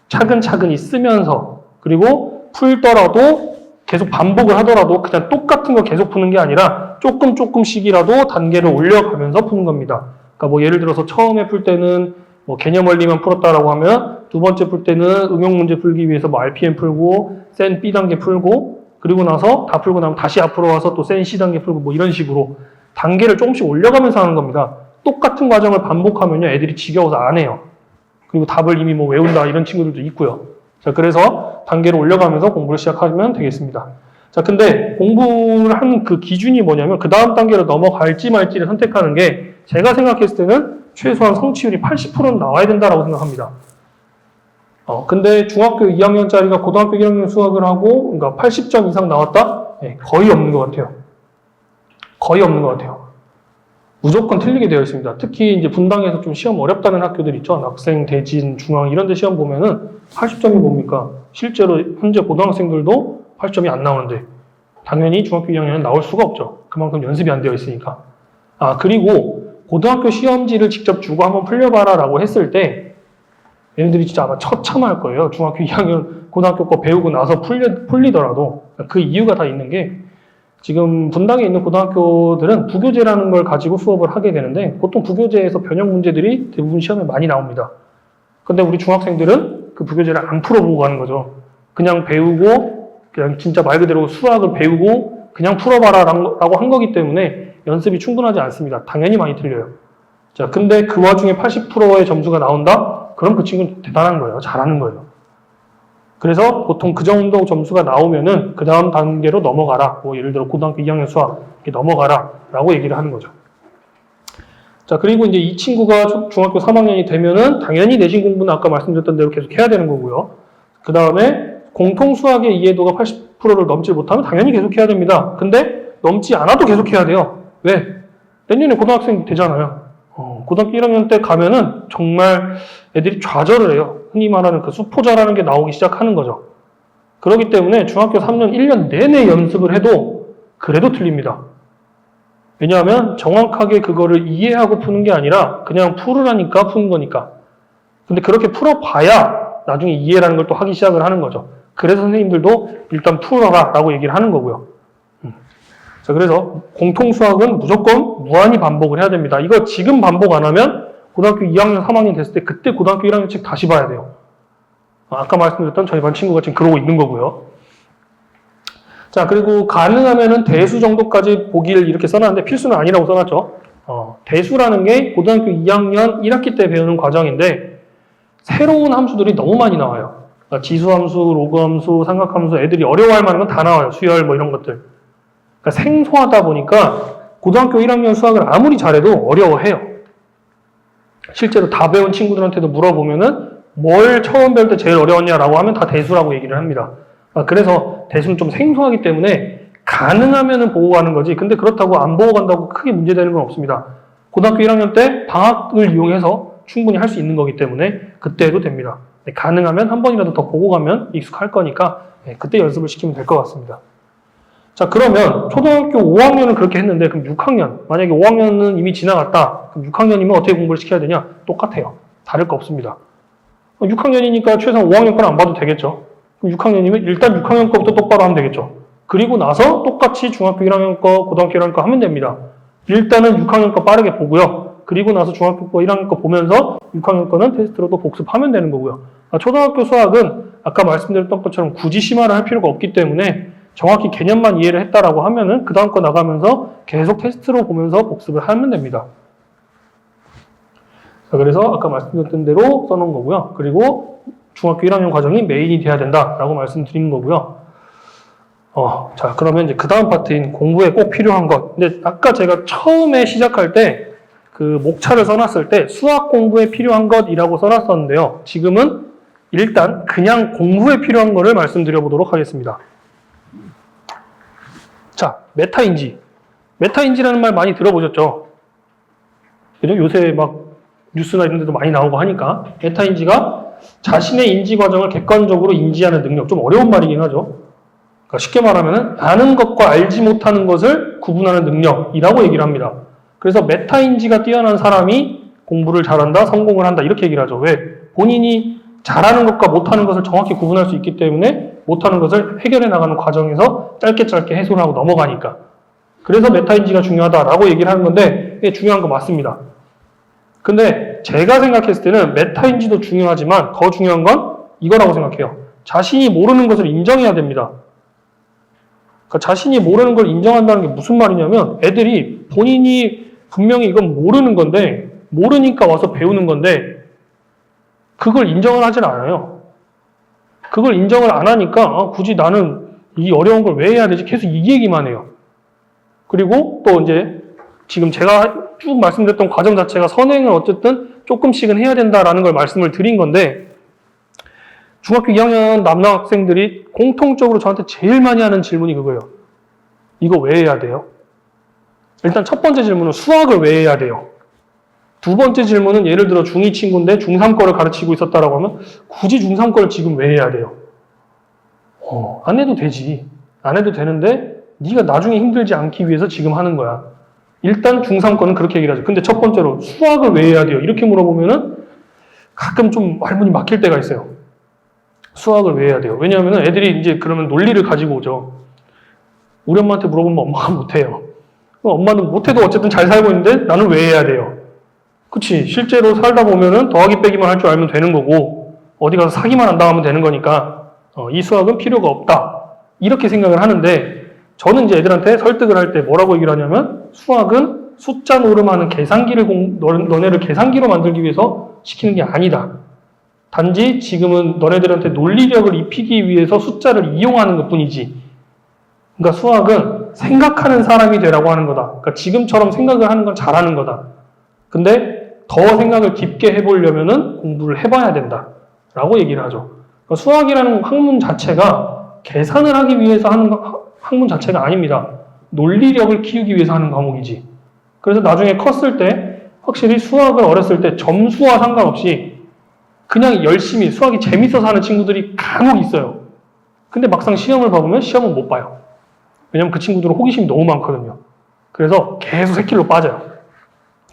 차근차근히 쓰면서 그리고 풀더라도 계속 반복을 하더라도 그냥 똑같은 거 계속 푸는 게 아니라 조금씩이라도 단계를 올려가면서 푸는 겁니다. 그러니까 뭐 예를 들어서 처음에 풀 때는 뭐 개념 원리만 풀었다라고 하면 두 번째 풀 때는 응용 문제 풀기 위해서 뭐 RPM 풀고 센 B단계 풀고 그리고 나서 다 풀고 나면 다시 앞으로 와서 또 센 C단계 풀고 뭐 이런 식으로 단계를 조금씩 올려가면서 하는 겁니다. 똑같은 과정을 반복하면요 애들이 지겨워서 안 해요. 그리고 답을 이미 뭐 외운다 이런 친구들도 있고요. 자, 그래서 단계를 올려가면서 공부를 시작하면 되겠습니다. 자, 근데 공부를 하는 그 기준이 뭐냐면 그 다음 단계로 넘어갈지 말지를 선택하는 게 제가 생각했을 때는 최소한 성취율이 80%는 나와야 된다라고 생각합니다. 근데 중학교 2학년짜리가 고등학교 1학년 수학을 하고 그러니까 80점 이상 나왔다? 네, 거의 없는 것 같아요. 거의 없는 것 같아요. 무조건 틀리게 되어 있습니다. 특히 이제 분당에서 좀 시험 어렵다는 학교들 있죠. 낙생, 대진, 중앙 이런 데 시험 보면은 80점이 뭡니까? 실제로 현재 고등학생들도 80점이 안 나오는데 당연히 중학교 2학년은 나올 수가 없죠. 그만큼 연습이 안 되어 있으니까. 그리고 고등학교 시험지를 직접 주고 한번 풀려봐라 라고 했을 때 얘네들이 진짜 아마 처참할 거예요. 중학교 2학년 고등학교 거 배우고 나서 풀리더라도 그 이유가 다 있는 게 지금 분당에 있는 고등학교들은 부교재라는 걸 가지고 수업을 하게 되는데 보통 부교재에서 변형 문제들이 대부분 시험에 많이 나옵니다. 근데 우리 중학생들은 그 부교재를 안 풀어보고 가는 거죠. 그냥 배우고 그냥 진짜 말 그대로 수학을 배우고 그냥 풀어봐라 라고 한 거기 때문에 연습이 충분하지 않습니다. 당연히 많이 틀려요. 자, 근데 그 와중에 80%의 점수가 나온다? 그럼 그 친구는 대단한 거예요. 잘하는 거예요. 그래서 보통 그 정도 점수가 나오면은 그 다음 단계로 넘어가라. 뭐 예를 들어 고등학교 2학년 수학 이렇게 넘어가라 라고 얘기를 하는 거죠. 자, 그리고 이제 이 친구가 중학교 3학년이 되면은 당연히 내신 공부는 아까 말씀드렸던 대로 계속 해야 되는 거고요. 그 다음에 공통 수학의 이해도가 80%를 넘지 못하면 당연히 계속 해야 됩니다. 근데 넘지 않아도 계속 해야 돼요. 왜? 내년에 고등학생 되잖아요. 고등학교 1학년 때 가면은 정말 애들이 좌절을 해요. 흔히 말하는 그 수포자라는 게 나오기 시작하는 거죠. 그렇기 때문에 중학교 3년 1년 내내 연습을 해도 그래도 틀립니다. 왜냐하면 정확하게 그거를 이해하고 푸는 게 아니라 그냥 풀으라니까 푸는 거니까. 근데 그렇게 풀어봐야 나중에 이해라는 걸 또 하기 시작을 하는 거죠. 그래서 선생님들도 일단 풀어라 라고 얘기를 하는 거고요. 자, 그래서 공통수학은 무조건 무한히 반복을 해야 됩니다. 이거 지금 반복 안 하면 고등학교 2학년, 3학년 됐을 때 그때 고등학교 1학년 책 다시 봐야 돼요. 아까 말씀드렸던 저희 반 친구가 지금 그러고 있는 거고요. 자, 그리고 가능하면은 대수 정도까지 보기를 이렇게 써놨는데 필수는 아니라고 써놨죠. 대수라는 게 고등학교 2학년 1학기 때 배우는 과정인데 새로운 함수들이 너무 많이 나와요. 그러니까 지수함수, 로그함수, 삼각함수 애들이 어려워할 만한 건 다 나와요. 수열 뭐 이런 것들. 그러니까 생소하다 보니까 고등학교 1학년 수학을 아무리 잘해도 어려워해요. 실제로 다 배운 친구들한테도 물어보면은 뭘 처음 배울 때 제일 어려웠냐라고 하면 다 대수라고 얘기를 합니다. 그래서 대수는 좀 생소하기 때문에 가능하면은 보고 가는 거지. 근데 그렇다고 안 보고 간다고 크게 문제되는 건 없습니다. 고등학교 1학년 때 방학을 이용해서 충분히 할 수 있는 거기 때문에 그때 해도 됩니다. 가능하면 한 번이라도 더 보고 가면 익숙할 거니까 그때 연습을 시키면 될 것 같습니다. 자, 그러면 초등학교 5학년은 그렇게 했는데 그럼 6학년, 만약에 5학년은 이미 지나갔다. 그럼 6학년이면 어떻게 공부를 시켜야 되냐? 똑같아요. 다를 거 없습니다. 6학년이니까 최소한 5학년 건 안 봐도 되겠죠. 그럼 6학년이면 일단 6학년 거부터 똑바로 하면 되겠죠. 그리고 나서 똑같이 중학교 1학년 거, 고등학교 1학년 거 하면 됩니다. 일단은 6학년 거 빠르게 보고요. 그리고 나서 중학교 거 1학년 거 보면서 6학년 거는 테스트로도 복습하면 되는 거고요. 초등학교 수학은 아까 말씀드렸던 것처럼 굳이 심화를 할 필요가 없기 때문에 정확히 개념만 이해를 했다라고 하면은 그 다음 거 나가면서 계속 테스트로 보면서 복습을 하면 됩니다. 자, 그래서 아까 말씀드렸던 대로 써놓은 거고요. 그리고 중학교 1학년 과정이 메인이 돼야 된다라고 말씀드린 거고요. 자, 그러면 이제 그 다음 파트인 공부에 꼭 필요한 것. 근데 아까 제가 처음에 시작할 때 그 목차를 써놨을 때 수학 공부에 필요한 것이라고 써놨었는데요. 지금은 일단 그냥 공부에 필요한 거를 말씀드려 보도록 하겠습니다. 자, 메타인지. 메타인지라는 말 많이 들어보셨죠? 그죠? 요새 막 뉴스나 이런 데도 많이 나오고 하니까. 메타인지가 자신의 인지 과정을 객관적으로 인지하는 능력. 좀 어려운 말이긴 하죠. 그러니까 쉽게 말하면 아는 것과 알지 못하는 것을 구분하는 능력이라고 얘기를 합니다. 그래서 메타인지가 뛰어난 사람이 공부를 잘한다, 성공을 한다 이렇게 얘기를 하죠. 왜? 본인이 잘하는 것과 못하는 것을 정확히 구분할 수 있기 때문에 못하는 것을 해결해 나가는 과정에서 짧게 해소를 하고 넘어가니까. 그래서 메타인지가 중요하다라고 얘기를 하는 건데 이게 중요한 거 맞습니다. 근데 제가 생각했을 때는 메타인지도 중요하지만 더 중요한 건 이거라고 생각해요. 자신이 모르는 것을 인정해야 됩니다. 그러니까 자신이 모르는 걸 인정한다는 게 무슨 말이냐면 애들이 본인이 분명히 이건 모르는 건데 모르니까 와서 배우는 건데 그걸 인정을 하질 않아요. 그걸 인정을 안 하니까 굳이 나는 이 어려운 걸 왜 해야 되지? 계속 이 얘기만 해요. 그리고 또 이제 지금 제가 쭉 말씀드렸던 과정 자체가 선행을 어쨌든 조금씩은 해야 된다라는 걸 말씀을 드린 건데 중학교 2학년 남학생들이 공통적으로 저한테 제일 많이 하는 질문이 그거예요. 이거 왜 해야 돼요? 일단 첫 번째 질문은 수학을 왜 해야 돼요? 두 번째 질문은 예를 들어 중2 친구인데 중3 거를 가르치고 있었다라고 하면 굳이 중3 거를 지금 왜 해야 돼요? 안 해도 되지. 안 해도 되는데 네가 나중에 힘들지 않기 위해서 지금 하는 거야. 일단 중3 거는 그렇게 얘기를 하죠. 근데 첫 번째로 수학을 왜 해야 돼요? 이렇게 물어보면은 가끔 좀 말문이 막힐 때가 있어요. 수학을 왜 해야 돼요? 왜냐하면 애들이 이제 그러면 논리를 가지고 오죠. 우리 엄마한테 물어보면 엄마가 못해요. 엄마는 못해도 어쨌든 잘 살고 있는데 나는 왜 해야 돼요? 그치. 실제로 살다 보면은 더하기 빼기만 할 줄 알면 되는 거고 어디 가서 사기만 안 당하면 되는 거니까 이 수학은 필요가 없다. 이렇게 생각을 하는데 저는 이제 애들한테 설득을 할 때 뭐라고 얘기를 하냐면 수학은 숫자 노름하는 계산기를 너네를 계산기로 만들기 위해서 시키는 게 아니다. 단지 지금은 너네들한테 논리력을 입히기 위해서 숫자를 이용하는 것뿐이지. 그러니까 수학은 생각하는 사람이 되라고 하는 거다. 그러니까 지금처럼 생각을 하는 건 잘하는 거다. 근데 더 생각을 깊게 해보려면은 공부를 해봐야 된다. 라고 얘기를 하죠. 그러니까 수학이라는 학문 자체가 계산을 하기 위해서 하는 학문 자체가 아닙니다. 논리력을 키우기 위해서 하는 과목이지. 그래서 나중에 컸을 때 확실히 수학을 어렸을 때 점수와 상관없이 그냥 열심히 수학이 재밌어서 하는 친구들이 간혹 있어요. 근데 막상 시험을 봐보면 시험은 못 봐요. 왜냐면 그 친구들은 호기심이 너무 많거든요. 그래서 계속 새길로 빠져요.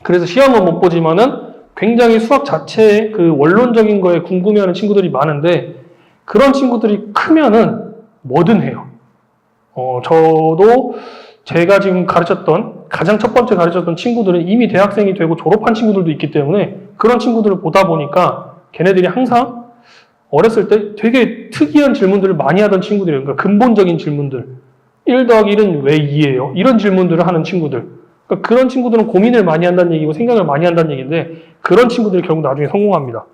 그래서 시험은 못 보지만은 굉장히 수학 자체의 그 원론적인 거에 궁금해하는 친구들이 많은데 그런 친구들이 크면은 뭐든 해요. 저도 제가 지금 가장 첫 번째 가르쳤던 친구들은 이미 대학생이 되고 졸업한 친구들도 있기 때문에 그런 친구들을 보다 보니까 걔네들이 항상 어렸을 때 되게 특이한 질문들을 많이 하던 친구들이에요. 그러니까 근본적인 질문들. 1 더하기 1은 왜 2예요? 이런 질문들을 하는 친구들. 그러니까 그런 친구들은 고민을 많이 한다는 얘기고 생각을 많이 한다는 얘기인데 그런 친구들이 결국 나중에 성공합니다.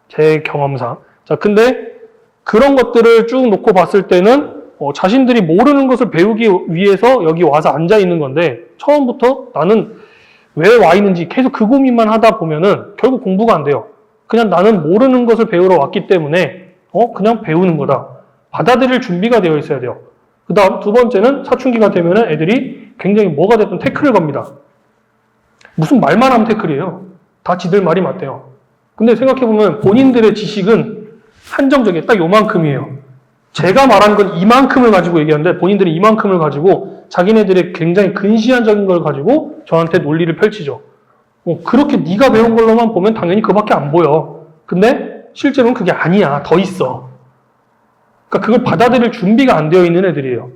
제 경험상. 자, 근데 그런 것들을 쭉 놓고 봤을 때는 자신들이 모르는 것을 배우기 위해서 여기 와서 앉아 있는 건데 처음부터 나는 왜 와 있는지 계속 그 고민만 하다 보면은 결국 공부가 안 돼요. 그냥 나는 모르는 것을 배우러 왔기 때문에 그냥 배우는 거다. 받아들일 준비가 되어 있어야 돼요. 그 다음 두 번째는 사춘기가 되면은 애들이 굉장히 뭐가 됐든 태클을 겁니다. 무슨 말만 하면 태클이에요. 다 지들 말이 맞대요. 근데 생각해보면 본인들의 지식은 한정적이에요. 딱 요만큼이에요. 제가 말한 건 이만큼을 가지고 얘기하는데 본인들이 이만큼을 가지고 자기네들의 굉장히 근시안적인 걸 가지고 저한테 논리를 펼치죠. 그렇게 네가 배운 걸로만 보면 당연히 그밖에 안 보여. 근데 실제로는 그게 아니야. 더 있어. 그러니까 그걸 받아들일 준비가 안 되어 있는 애들이에요.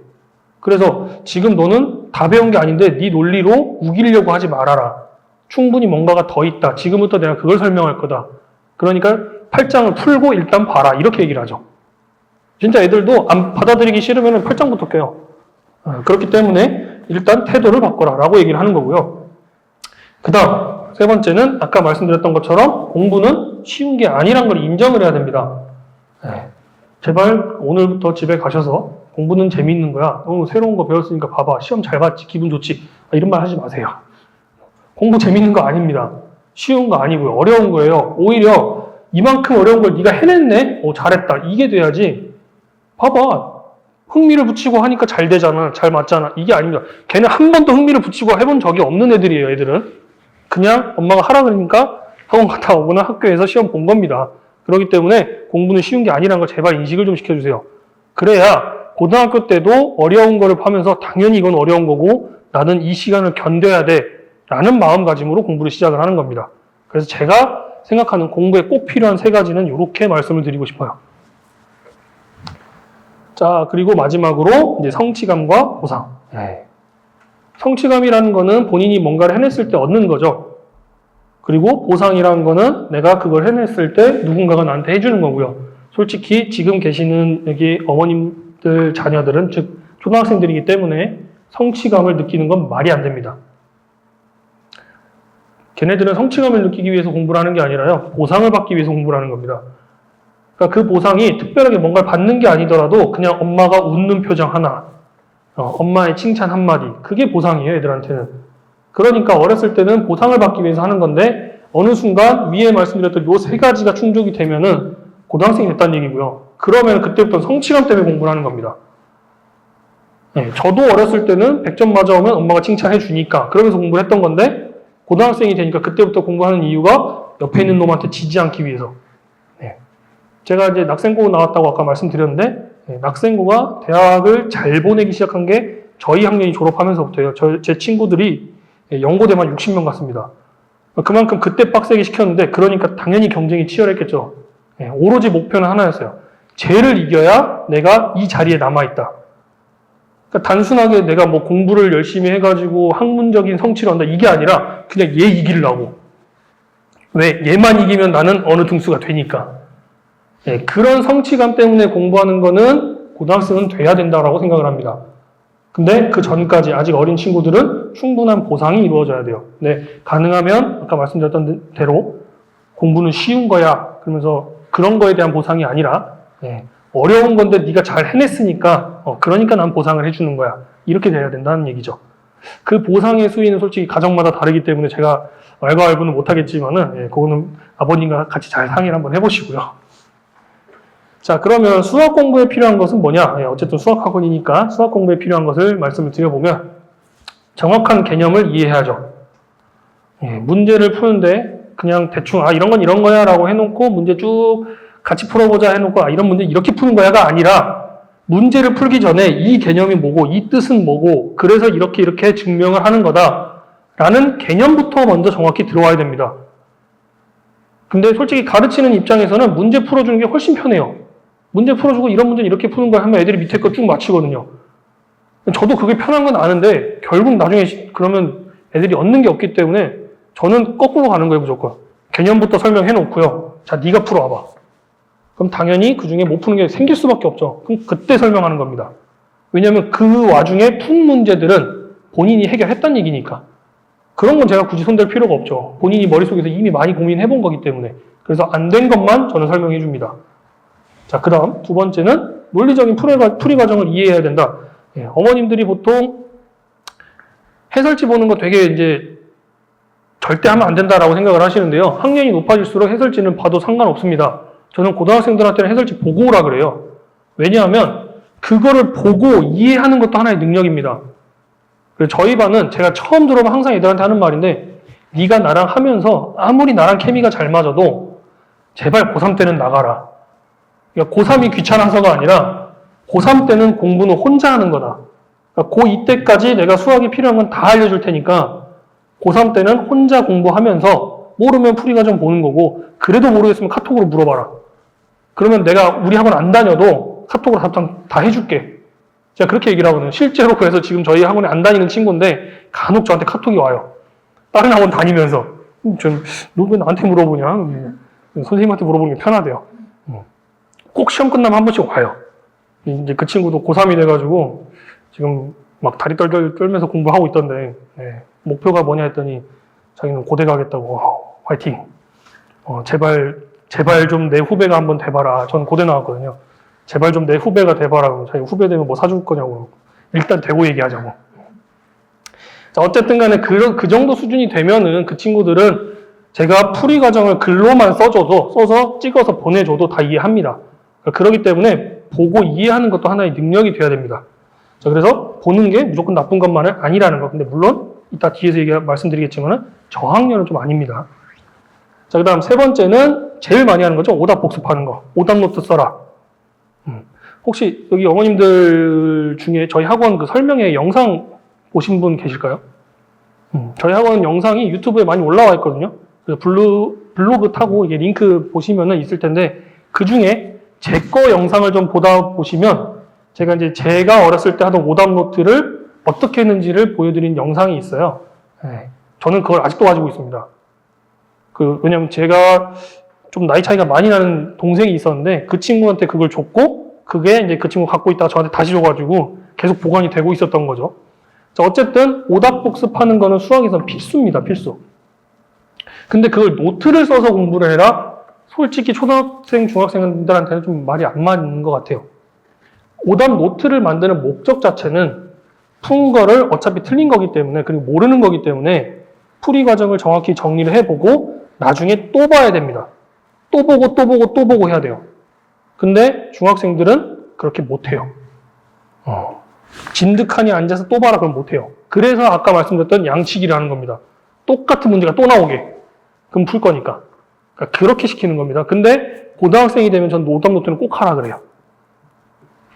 그래서 지금 너는 다 배운 게 아닌데 네 논리로 우기려고 하지 말아라. 충분히 뭔가가 더 있다. 지금부터 내가 그걸 설명할 거다. 그러니까 팔짱을 풀고 일단 봐라. 이렇게 얘기를 하죠. 진짜 애들도 안 받아들이기 싫으면 팔짱부터 껴요. 그렇기 때문에 일단 태도를 바꿔라 라고 얘기를 하는 거고요. 그 다음 세 번째는 아까 말씀드렸던 것처럼 공부는 쉬운 게 아니란 걸 인정을 해야 됩니다. 제발 오늘부터 집에 가셔서 공부는 재미있는 거야. 새로운 거 배웠으니까 봐봐. 시험 잘 봤지? 기분 좋지? 이런 말 하지 마세요. 공부 재미있는 거 아닙니다. 쉬운 거 아니고요. 어려운 거예요. 오히려 이만큼 어려운 걸 네가 해냈네? 잘했다. 이게 돼야지. 봐봐. 흥미를 붙이고 하니까 잘 되잖아. 잘 맞잖아. 이게 아닙니다. 걔는 한 번도 흥미를 붙이고 해본 적이 없는 애들이에요. 애들은. 그냥 엄마가 하라 그러니까 학원 갔다 오거나 학교에서 시험 본 겁니다. 그렇기 때문에 공부는 쉬운 게 아니라는 걸 제발 인식을 좀 시켜주세요. 그래야 고등학교 때도 어려운 거를 하면서 당연히 이건 어려운 거고 나는 이 시간을 견뎌야 돼 라는 마음가짐으로 공부를 시작을 하는 겁니다. 그래서 제가 생각하는 공부에 꼭 필요한 세 가지는 이렇게 말씀을 드리고 싶어요. 자, 그리고 마지막으로 이제 성취감과 보상. 성취감이라는 거는 본인이 뭔가를 해냈을 때 얻는 거죠. 그리고 보상이라는 거는 내가 그걸 해냈을 때 누군가가 나한테 해주는 거고요. 솔직히 지금 계시는 여기 어머님들 자녀들은 즉 초등학생들이기 때문에 성취감을 느끼는 건 말이 안 됩니다. 걔네들은 성취감을 느끼기 위해서 공부를 하는 게 아니라요. 보상을 받기 위해서 공부를 하는 겁니다. 그러니까 그 보상이 특별하게 뭔가를 받는 게 아니더라도 그냥 엄마가 웃는 표정 하나, 엄마의 칭찬 한마디, 그게 보상이에요, 애들한테는. 그러니까 어렸을 때는 보상을 받기 위해서 하는 건데 어느 순간 위에 말씀드렸던 요 세 가지가 충족이 되면은 고등학생이 됐다는 얘기고요. 그러면 그때부터 성취감 때문에 공부를 하는 겁니다. 저도 어렸을 때는 100점 맞아오면 엄마가 칭찬해 주니까 그러면서 공부를 했던 건데 고등학생이 되니까 그때부터 공부하는 이유가 옆에 있는 놈한테 지지 않기 위해서. 제가 이제 낙생고 나왔다고 아까 말씀드렸는데 낙생고가 대학을 잘 보내기 시작한 게 저희 학년이 졸업하면서부터예요. 제 친구들이 연고대만 60명 갔습니다. 그만큼 그때 빡세게 시켰는데 그러니까 당연히 경쟁이 치열했겠죠. 오로지 목표는 하나였어요. 쟤를 이겨야 내가 이 자리에 남아있다. 그러니까 단순하게 내가 뭐 공부를 열심히 해가지고 학문적인 성취를 한다 이게 아니라 그냥 얘 이기려고. 왜? 얘만 이기면 나는 어느 등수가 되니까. 그런 성취감 때문에 공부하는 거는 고등학생은 돼야 된다고 생각을 합니다. 근데 그 전까지 아직 어린 친구들은 충분한 보상이 이루어져야 돼요. 근데 가능하면 아까 말씀드렸던 대로 공부는 쉬운 거야. 그러면서 그런 거에 대한 보상이 아니라 어려운 건데 네가 잘 해냈으니까 그러니까 난 보상을 해주는 거야. 이렇게 돼야 된다는 얘기죠. 그 보상의 수위는 솔직히 가정마다 다르기 때문에 제가 왈가왈부는 못하겠지만은 그거는 아버님과 같이 잘 상의를 한번 해보시고요. 자, 그러면 수학 공부에 필요한 것은 뭐냐? 어쨌든 수학학원이니까 수학 공부에 필요한 것을 말씀을 드려보면 정확한 개념을 이해해야죠. 문제를 푸는데 그냥 대충 이런 건 이런 거야 라고 해놓고 문제 쭉 같이 풀어보자 해놓고 이런 문제 이렇게 푸는 거야가 아니라 문제를 풀기 전에 이 개념이 뭐고 이 뜻은 뭐고 그래서 이렇게 증명을 하는 거다 라는 개념부터 먼저 정확히 들어와야 됩니다. 근데 솔직히 가르치는 입장에서는 문제 풀어주는 게 훨씬 편해요. 문제 풀어주고 이런 문제는 이렇게 푸는 거야 하면 애들이 밑에 거 쭉 맞히거든요. 저도 그게 편한 건 아는데 결국 나중에 그러면 애들이 얻는 게 없기 때문에 저는 거꾸로 가는 거예요, 무조건. 개념부터 설명해 놓고요. 자, 네가 풀어와봐. 그럼 당연히 그 중에 못 푸는 게 생길 수밖에 없죠. 그럼 그때 설명하는 겁니다. 왜냐하면 그 와중에 푼 문제들은 본인이 해결했단 얘기니까. 그런 건 제가 굳이 손댈 필요가 없죠. 본인이 머릿속에서 이미 많이 고민해 본 거기 때문에. 그래서 안 된 것만 저는 설명해 줍니다. 자, 그 다음 두 번째는 논리적인 풀이 과정을 이해해야 된다. 어머님들이 보통 해설지 보는 거 되게 이제 절대 하면 안 된다라고 생각을 하시는데요. 학년이 높아질수록 해설지는 봐도 상관없습니다. 저는 고등학생들한테는 해설지 보고 오라 그래요. 왜냐하면 그거를 보고 이해하는 것도 하나의 능력입니다. 그래서 저희 반은 제가 처음 들어보면 항상 애들한테 하는 말인데 네가 나랑 하면서 아무리 나랑 케미가 잘 맞아도 제발 고3 때는 나가라. 그러니까 고3이 귀찮아서가 아니라 고3 때는 공부는 혼자 하는 거다. 그러니까 고2 때까지 내가 수학이 필요한 건 다 알려줄 테니까 고3 때는 혼자 공부하면서 모르면 풀이과정 보는 거고 그래도 모르겠으면 카톡으로 물어봐라. 그러면 내가 우리 학원 안 다녀도 카톡으로 답장 다 해줄게. 제가 그렇게 얘기를 하거든요. 실제로 그래서 지금 저희 학원에 안 다니는 친구인데 간혹 저한테 카톡이 와요. 다른 학원 다니면서. 너 왜 나한테 물어보냐? 선생님한테 물어보는 게 편하대요. 꼭 시험 끝나면 한 번씩 와요. 이제 그 친구도 고3이 돼가지고 지금 막 다리 떨면서 공부하고 있던데 목표가 뭐냐 했더니 자기는 고대 가겠다고. 화이팅. 제발 좀 내 후배가 한번 돼봐라. 전 고대 나왔거든요. 제발 좀 내 후배가 돼봐라. 자기 후배 되면 뭐 사줄 거냐고. 일단 되고 얘기하자고. 자, 어쨌든 간에 그 정도 수준이 되면은 그 친구들은 제가 풀이 과정을 글로만 써서 찍어서 보내줘도 다 이해합니다. 그렇기 때문에 보고 이해하는 것도 하나의 능력이 돼야 됩니다. 자, 그래서 보는 게 무조건 나쁜 것만은 아니라는 거. 근데 물론 이따 뒤에서 말씀드리겠지만은 저학년은 좀 아닙니다. 자, 그 다음 세 번째는 제일 많이 하는 거죠. 오답 복습하는 거. 오답 노트 써라. 혹시 여기 어머님들 중에 저희 학원 그 설명회 영상 보신 분 계실까요? 저희 학원 영상이 유튜브에 많이 올라와 있거든요. 그래서 블로그 타고 이게 링크 보시면은 있을 텐데 그 중에 제 거 영상을 좀 보다 보시면 제가 어렸을 때 하던 오답 노트를 어떻게 했는지를 보여드린 영상이 있어요. 저는 그걸 아직도 가지고 있습니다. 왜냐면 제가 좀 나이 차이가 많이 나는 동생이 있었는데 그 친구한테 그걸 줬고 그게 이제 그 친구 갖고 있다가 저한테 다시 줘가지고 계속 보관이 되고 있었던 거죠. 자, 어쨌든 오답 복습하는 거는 수학에서는 필수입니다. 필수. 근데 그걸 노트를 써서 공부를 해라? 솔직히 초등학생, 중학생들한테는 좀 말이 안 맞는 것 같아요. 오답 노트를 만드는 목적 자체는 푼 거를 어차피 틀린 거기 때문에 그리고 모르는 거기 때문에 풀이 과정을 정확히 정리를 해보고 나중에 또 봐야 됩니다. 또 보고 해야 돼요. 근데 중학생들은 그렇게 못해요. 진득하니 앉아서 또 봐라 그럼 못해요. 그래서 아까 말씀드렸던 양치기를 하는 겁니다. 똑같은 문제가 또 나오게. 그럼 풀 거니까. 그러니까 그렇게 시키는 겁니다. 근데 고등학생이 되면 전 오답 노트는 꼭 하라 그래요.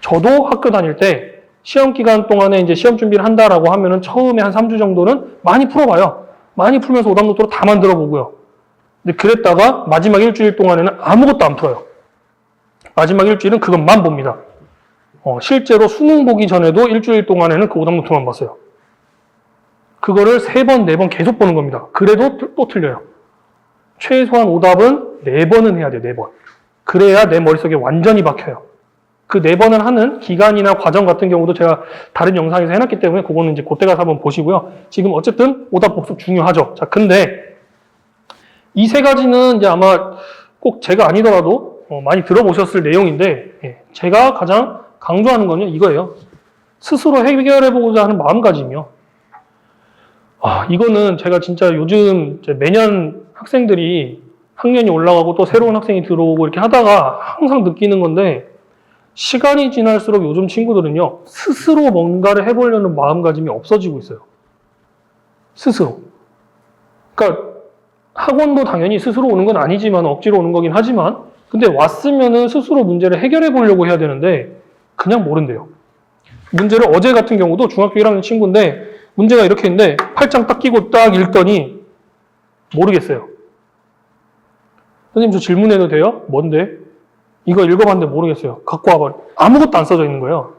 저도 학교 다닐 때 시험 기간 동안에 이제 시험 준비를 한다라고 하면은 처음에 한 3주 정도는 많이 풀어봐요. 많이 풀면서 오답 노트로 다 만들어 보고요. 근데 그랬다가 마지막 일주일 동안에는 아무것도 안 풀어요. 마지막 일주일은 그것만 봅니다. 실제로 수능 보기 전에도 일주일 동안에는 그 오답 노트만 봤어요. 그거를 3번, 4번 계속 보는 겁니다. 그래도 또 틀려요. 최소한 오답은 4번은 해야 돼요, 4번. 그래야 내 머릿속에 완전히 박혀요. 그 4번을 하는 기간이나 과정 같은 경우도 제가 다른 영상에서 해놨기 때문에 그거는 이제 그때 가서 한번 보시고요. 지금 어쨌든 오답 복습 중요하죠. 자, 근데 이 3가지는 이제 아마 꼭 제가 아니더라도 많이 들어보셨을 내용인데 제가 가장 강조하는 건요, 이거예요. 스스로 해결해보고자 하는 마음가짐이요. 이거는 제가 진짜 요즘 매년 학생들이 학년이 올라가고 또 새로운 학생이 들어오고 이렇게 하다가 항상 느끼는 건데 시간이 지날수록 요즘 친구들은요, 스스로 뭔가를 해보려는 마음가짐이 없어지고 있어요. 스스로. 그러니까 학원도 당연히 스스로 오는 건 아니지만 억지로 오는 거긴 하지만 근데 왔으면은 스스로 문제를 해결해 보려고 해야 되는데 그냥 모른대요. 문제를 어제 같은 경우도 중학교 1학년 친구인데 문제가 이렇게 있는데 팔짱 딱 끼고 딱 읽더니 모르겠어요. 선생님 저 질문해도 돼요? 뭔데? 이거 읽어봤는데 모르겠어요. 갖고 와봐. 아무것도 안 써져 있는 거예요.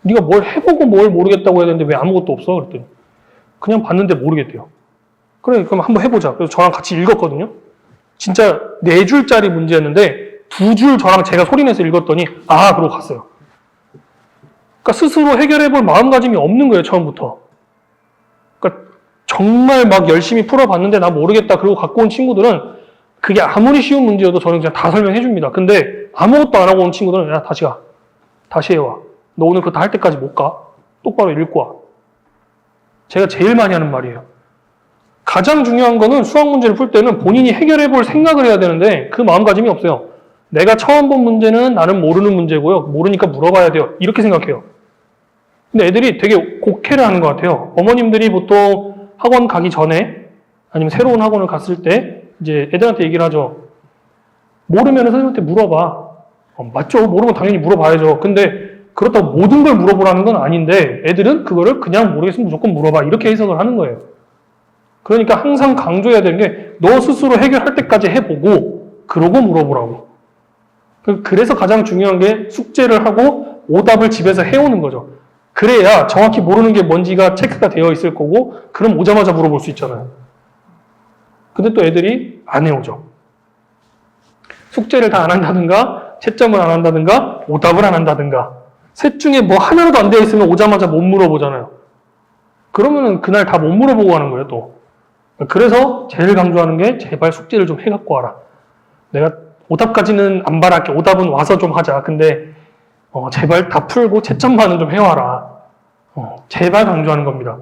네가 뭘 해보고 뭘 모르겠다고 해야 되는데 왜 아무것도 없어? 그랬더니 그냥 봤는데 모르겠대요. 그래 그럼 한번 해보자. 그래서 저랑 같이 읽었거든요. 진짜 4줄짜리 문제였는데 2줄 저랑 제가 소리내서 읽었더니 아 그러고 갔어요. 그러니까 스스로 해결해볼 마음가짐이 없는 거예요. 처음부터. 그러니까 정말 막 열심히 풀어봤는데 나 모르겠다 그러고 갖고 온 친구들은 그게 아무리 쉬운 문제여도 저는 그냥 다 설명해 줍니다. 근데 아무것도 안 하고 온 친구들은 야 다시 가. 다시 해와. 너 오늘 그거 다 할 때까지 못 가. 똑바로 읽고 와. 제가 제일 많이 하는 말이에요. 가장 중요한 거는 수학 문제를 풀 때는 본인이 해결해 볼 생각을 해야 되는데 그 마음가짐이 없어요. 내가 처음 본 문제는 나는 모르는 문제고요. 모르니까 물어봐야 돼요. 이렇게 생각해요. 근데 애들이 되게 곡해를 하는 것 같아요. 어머님들이 보통 학원 가기 전에 아니면 새로운 학원을 갔을 때 이제 애들한테 얘기를 하죠. 모르면 선생님한테 물어봐. 맞죠. 모르면 당연히 물어봐야죠. 근데 그렇다고 모든 걸 물어보라는 건 아닌데 애들은 그거를 그냥 모르겠으면 무조건 물어봐. 이렇게 해석을 하는 거예요. 그러니까 항상 강조해야 되는 게 너 스스로 해결할 때까지 해보고 그러고 물어보라고. 그래서 가장 중요한 게 숙제를 하고 오답을 집에서 해오는 거죠. 그래야 정확히 모르는 게 뭔지가 체크가 되어 있을 거고 그럼 오자마자 물어볼 수 있잖아요. 근데 또 애들이 안 해오죠. 숙제를 다 안 한다든가 채점을 안 한다든가 오답을 안 한다든가 셋 중에 뭐 하나라도 안 되어 있으면 오자마자 못 물어보잖아요. 그러면은 그날 다 못 물어보고 하는 거예요 또. 그래서 제일 강조하는 게 제발 숙제를 좀 해갖고 와라. 내가 오답까지는 안 바랄게. 오답은 와서 좀 하자. 근데 제발 다 풀고 채점만은 좀 해와라. 제발 강조하는 겁니다.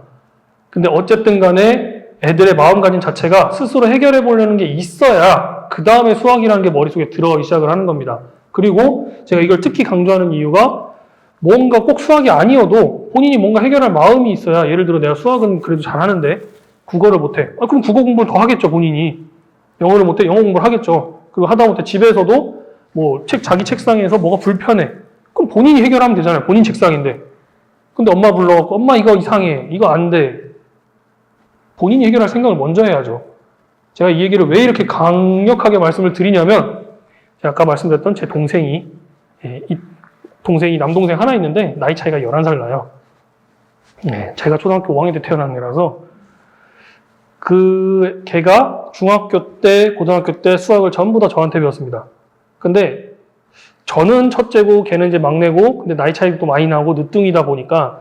근데 어쨌든 간에 애들의 마음가짐 자체가 스스로 해결해 보려는 게 있어야 그 다음에 수학이라는 게 머릿속에 들어가기 시작을 하는 겁니다. 그리고 제가 이걸 특히 강조하는 이유가 뭔가 꼭 수학이 아니어도 본인이 뭔가 해결할 마음이 있어야 예를 들어 내가 수학은 그래도 잘하는데 국어를 못해. 그럼 국어 공부를 더 하겠죠, 본인이. 영어를 못해, 영어 공부를 하겠죠. 그리고 하다못해 집에서도 뭐 자기 책상에서 뭐가 불편해. 그럼 본인이 해결하면 되잖아요. 본인 책상인데. 근데 엄마 불러갖고 엄마 이거 이상해. 이거 안 돼. 본인이 해결할 생각을 먼저 해야죠. 제가 이 얘기를 왜 이렇게 강력하게 말씀을 드리냐면 제가 아까 말씀드렸던 제 동생이 남동생 하나 있는데 나이 차이가 11살 나요. 제가 초등학교 5학년 때 태어난 애라서 걔가 중학교 때, 고등학교 때 수학을 전부 다 저한테 배웠습니다. 근데 저는 첫째고 걔는 이제 막내고 근데 나이 차이도 많이 나고 늦둥이다 보니까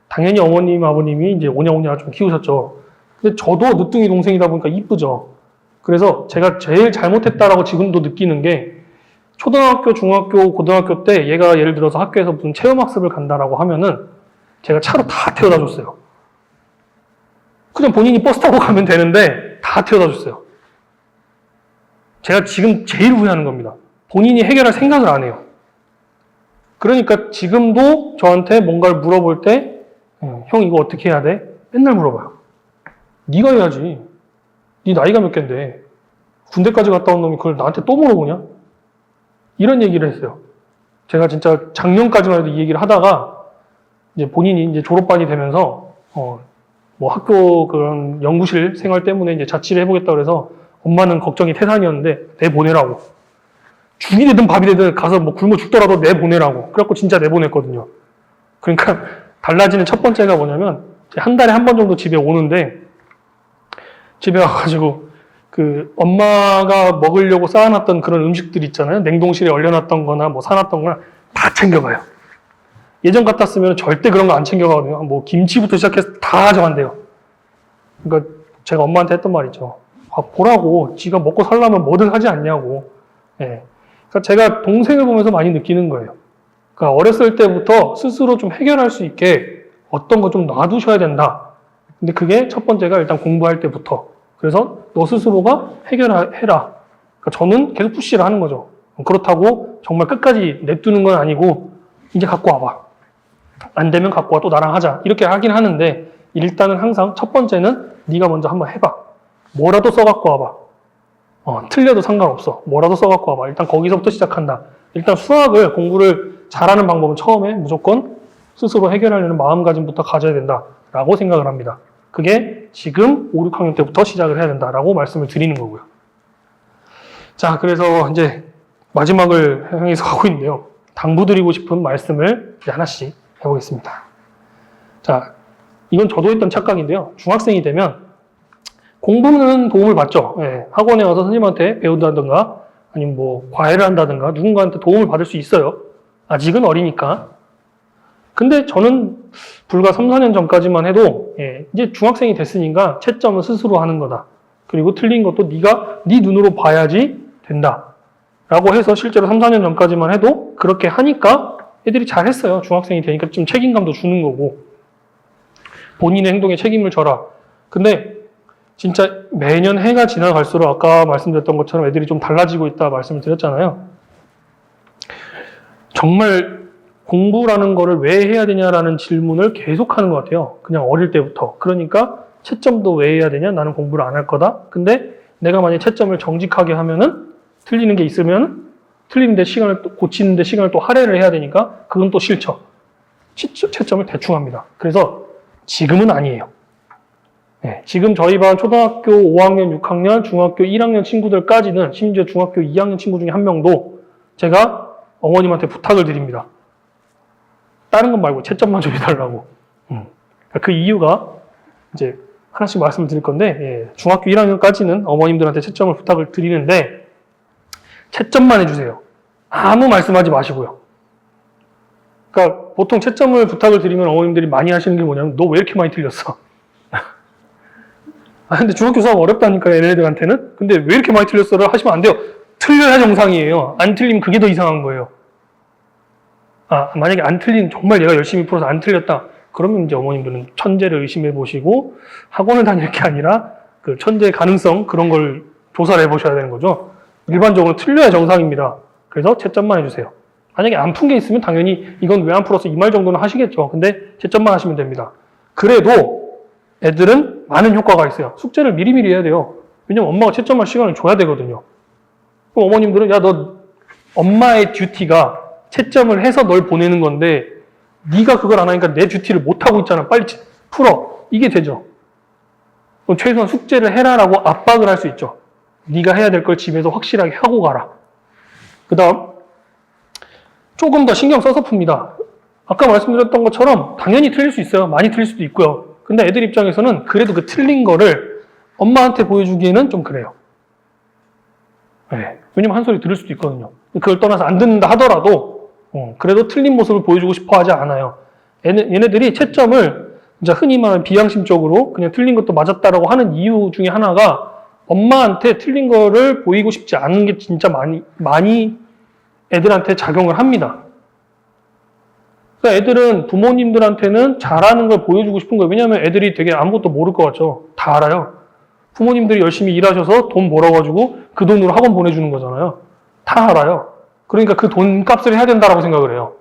당연히 어머님, 아버님이 이제 오냐오냐 좀 키우셨죠. 근데 저도 늦둥이 동생이다 보니까 이쁘죠. 그래서 제가 제일 잘못했다라고 지금도 느끼는 게 초등학교, 중학교, 고등학교 때 얘가 예를 들어서 학교에서 무슨 체험학습을 간다라고 하면은 제가 차로 다 태워다 줬어요. 그냥 본인이 버스 타고 가면 되는데 다 태워다 줬어요. 제가 지금 제일 후회하는 겁니다. 본인이 해결할 생각을 안 해요. 그러니까 지금도 저한테 뭔가를 물어볼 때 형 이거 어떻게 해야 돼? 맨날 물어봐요. 네가 해야지. 네 나이가 몇 갠데 군대까지 갔다 온 놈이 그걸 나한테 또 물어보냐? 이런 얘기를 했어요. 제가 진짜 작년까지만 해도 이 얘기를 하다가 이제 본인이 이제 졸업반이 되면서 뭐 학교 그런 연구실 생활 때문에 이제 자취를 해보겠다 그래서 엄마는 걱정이 태산이었는데 내보내라고. 죽이 되든 밥이 되든 가서 뭐 굶어 죽더라도 내보내라고. 그래갖고 진짜 내보냈거든요. 그러니까 달라지는 첫 번째가 뭐냐면 한 달에 한 번 정도 집에 오는데 집에 와가지고 그 엄마가 먹으려고 쌓아놨던 그런 음식들 있잖아요. 냉동실에 얼려놨던 거나 뭐 사놨던 거나 다 챙겨가요. 예전 같았으면 절대 그런 거 안 챙겨가거든요. 뭐 김치부터 시작해서 다 가져간대요. 그러니까 제가 엄마한테 했던 말이죠. 보라고 지가 먹고 살려면 뭐든 하지 않냐고. 예. 그러니까 제가 동생을 보면서 많이 느끼는 거예요. 그러니까 어렸을 때부터 스스로 좀 해결할 수 있게 어떤 거 좀 놔두셔야 된다. 근데 그게 첫 번째가 일단 공부할 때부터. 그래서 너 스스로가 해결해라. 그러니까 저는 계속 푸시를 하는 거죠. 그렇다고 정말 끝까지 냅두는 건 아니고 이제 갖고 와봐. 안 되면 갖고 와 또 나랑 하자. 이렇게 하긴 하는데 일단은 항상 첫 번째는 네가 먼저 한번 해봐. 뭐라도 써갖고 와봐. 틀려도 상관없어. 뭐라도 써갖고 와봐. 일단 거기서부터 시작한다. 일단 수학을 공부를 잘하는 방법은 처음에 무조건 스스로 해결하려는 마음가짐부터 가져야 된다라고 생각을 합니다. 그게 지금 5, 6학년 때부터 시작을 해야 된다라고 말씀을 드리는 거고요. 자, 그래서 이제 마지막을 향해서 가고 있는데요. 당부드리고 싶은 말씀을 이제 하나씩 해보겠습니다. 자, 이건 저도 했던 착각인데요. 중학생이 되면 공부는 도움을 받죠. 예, 학원에 와서 선생님한테 배운다든가 아니면 뭐 과외를 한다든가 누군가한테 도움을 받을 수 있어요. 아직은 어리니까. 근데 저는 불과 3, 4년 전까지만 해도 이제 중학생이 됐으니까 채점은 스스로 하는 거다. 그리고 틀린 것도 네가 네 눈으로 봐야지 된다. 라고 해서 실제로 3, 4년 전까지만 해도 그렇게 하니까 애들이 잘했어요. 중학생이 되니까 좀 책임감도 주는 거고 본인의 행동에 책임을 져라. 근데 진짜 매년 해가 지나갈수록 아까 말씀드렸던 것처럼 애들이 좀 달라지고 있다 말씀을 드렸잖아요. 정말 공부라는 거를 왜 해야 되냐라는 질문을 계속 하는 것 같아요. 그냥 어릴 때부터. 그러니까 채점도 왜 해야 되냐? 나는 공부를 안 할 거다. 근데 내가 만약에 채점을 정직하게 하면은 틀리는 게 있으면 틀리는데 시간을 또 고치는데 시간을 또 할애를 해야 되니까 그건 또 싫죠. 채점을 대충 합니다. 그래서 지금은 아니에요. 네, 지금 저희 반 초등학교 5학년, 6학년, 중학교 1학년 친구들까지는 심지어 중학교 2학년 친구 중에 한 명도 제가 어머님한테 부탁을 드립니다. 다른 건 말고 채점만 좀 해달라고. 그 이유가 이제 하나씩 말씀을 드릴 건데 중학교 1학년까지는 어머님들한테 채점을 부탁을 드리는데 채점만 해주세요. 아무 말씀하지 마시고요. 그러니까 보통 채점을 부탁을 드리면 어머님들이 많이 하시는 게 뭐냐면 너 왜 이렇게 많이 틀렸어? 근데 중학교 수학 어렵다니까요, 얘네들한테는. 근데 왜 이렇게 많이 틀렸어를 하시면 안 돼요. 틀려야 정상이에요. 안 틀리면 그게 더 이상한 거예요. 만약에 안 틀린, 정말 얘가 열심히 풀어서 안 틀렸다. 그러면 이제 어머님들은 천재를 의심해 보시고 학원을 다닐 게 아니라 그 천재의 가능성 그런 걸 조사를 해 보셔야 되는 거죠. 일반적으로 틀려야 정상입니다. 그래서 채점만 해주세요. 만약에 안 푼 게 있으면 당연히 이건 왜 안 풀었어? 이 말 정도는 하시겠죠. 근데 채점만 하시면 됩니다. 그래도 애들은 많은 효과가 있어요. 숙제를 미리미리 해야 돼요. 왜냐면 엄마가 채점할 시간을 줘야 되거든요. 그럼 어머님들은 야, 너 엄마의 듀티가 채점을 해서 널 보내는 건데 네가 그걸 안 하니까 내 듀티를 못 하고 있잖아. 빨리 풀어. 이게 되죠. 그럼 최소한 숙제를 해라라고 압박을 할 수 있죠. 네가 해야 될 걸 집에서 확실하게 하고 가라. 그 다음 조금 더 신경 써서 풉니다. 아까 말씀드렸던 것처럼 당연히 틀릴 수 있어요. 많이 틀릴 수도 있고요. 근데 애들 입장에서는 그래도 그 틀린 거를 엄마한테 보여주기에는 좀 그래요. 네. 왜냐면 한 소리 들을 수도 있거든요. 그걸 떠나서 안 듣는다 하더라도 그래도 틀린 모습을 보여주고 싶어 하지 않아요. 얘네들이 채점을 진짜 흔히 말하는 비양심적으로 그냥 틀린 것도 맞았다라고 하는 이유 중에 하나가 엄마한테 틀린 거를 보이고 싶지 않은 게 진짜 많이 애들한테 작용을 합니다. 그러니까 애들은 부모님들한테는 잘하는 걸 보여주고 싶은 거예요. 왜냐하면 애들이 되게 아무것도 모를 것 같죠. 다 알아요. 부모님들이 열심히 일하셔서 돈 벌어가지고 그 돈으로 학원 보내주는 거잖아요. 다 알아요. 그러니까 그 돈값을 해야 된다라고 생각을 해요.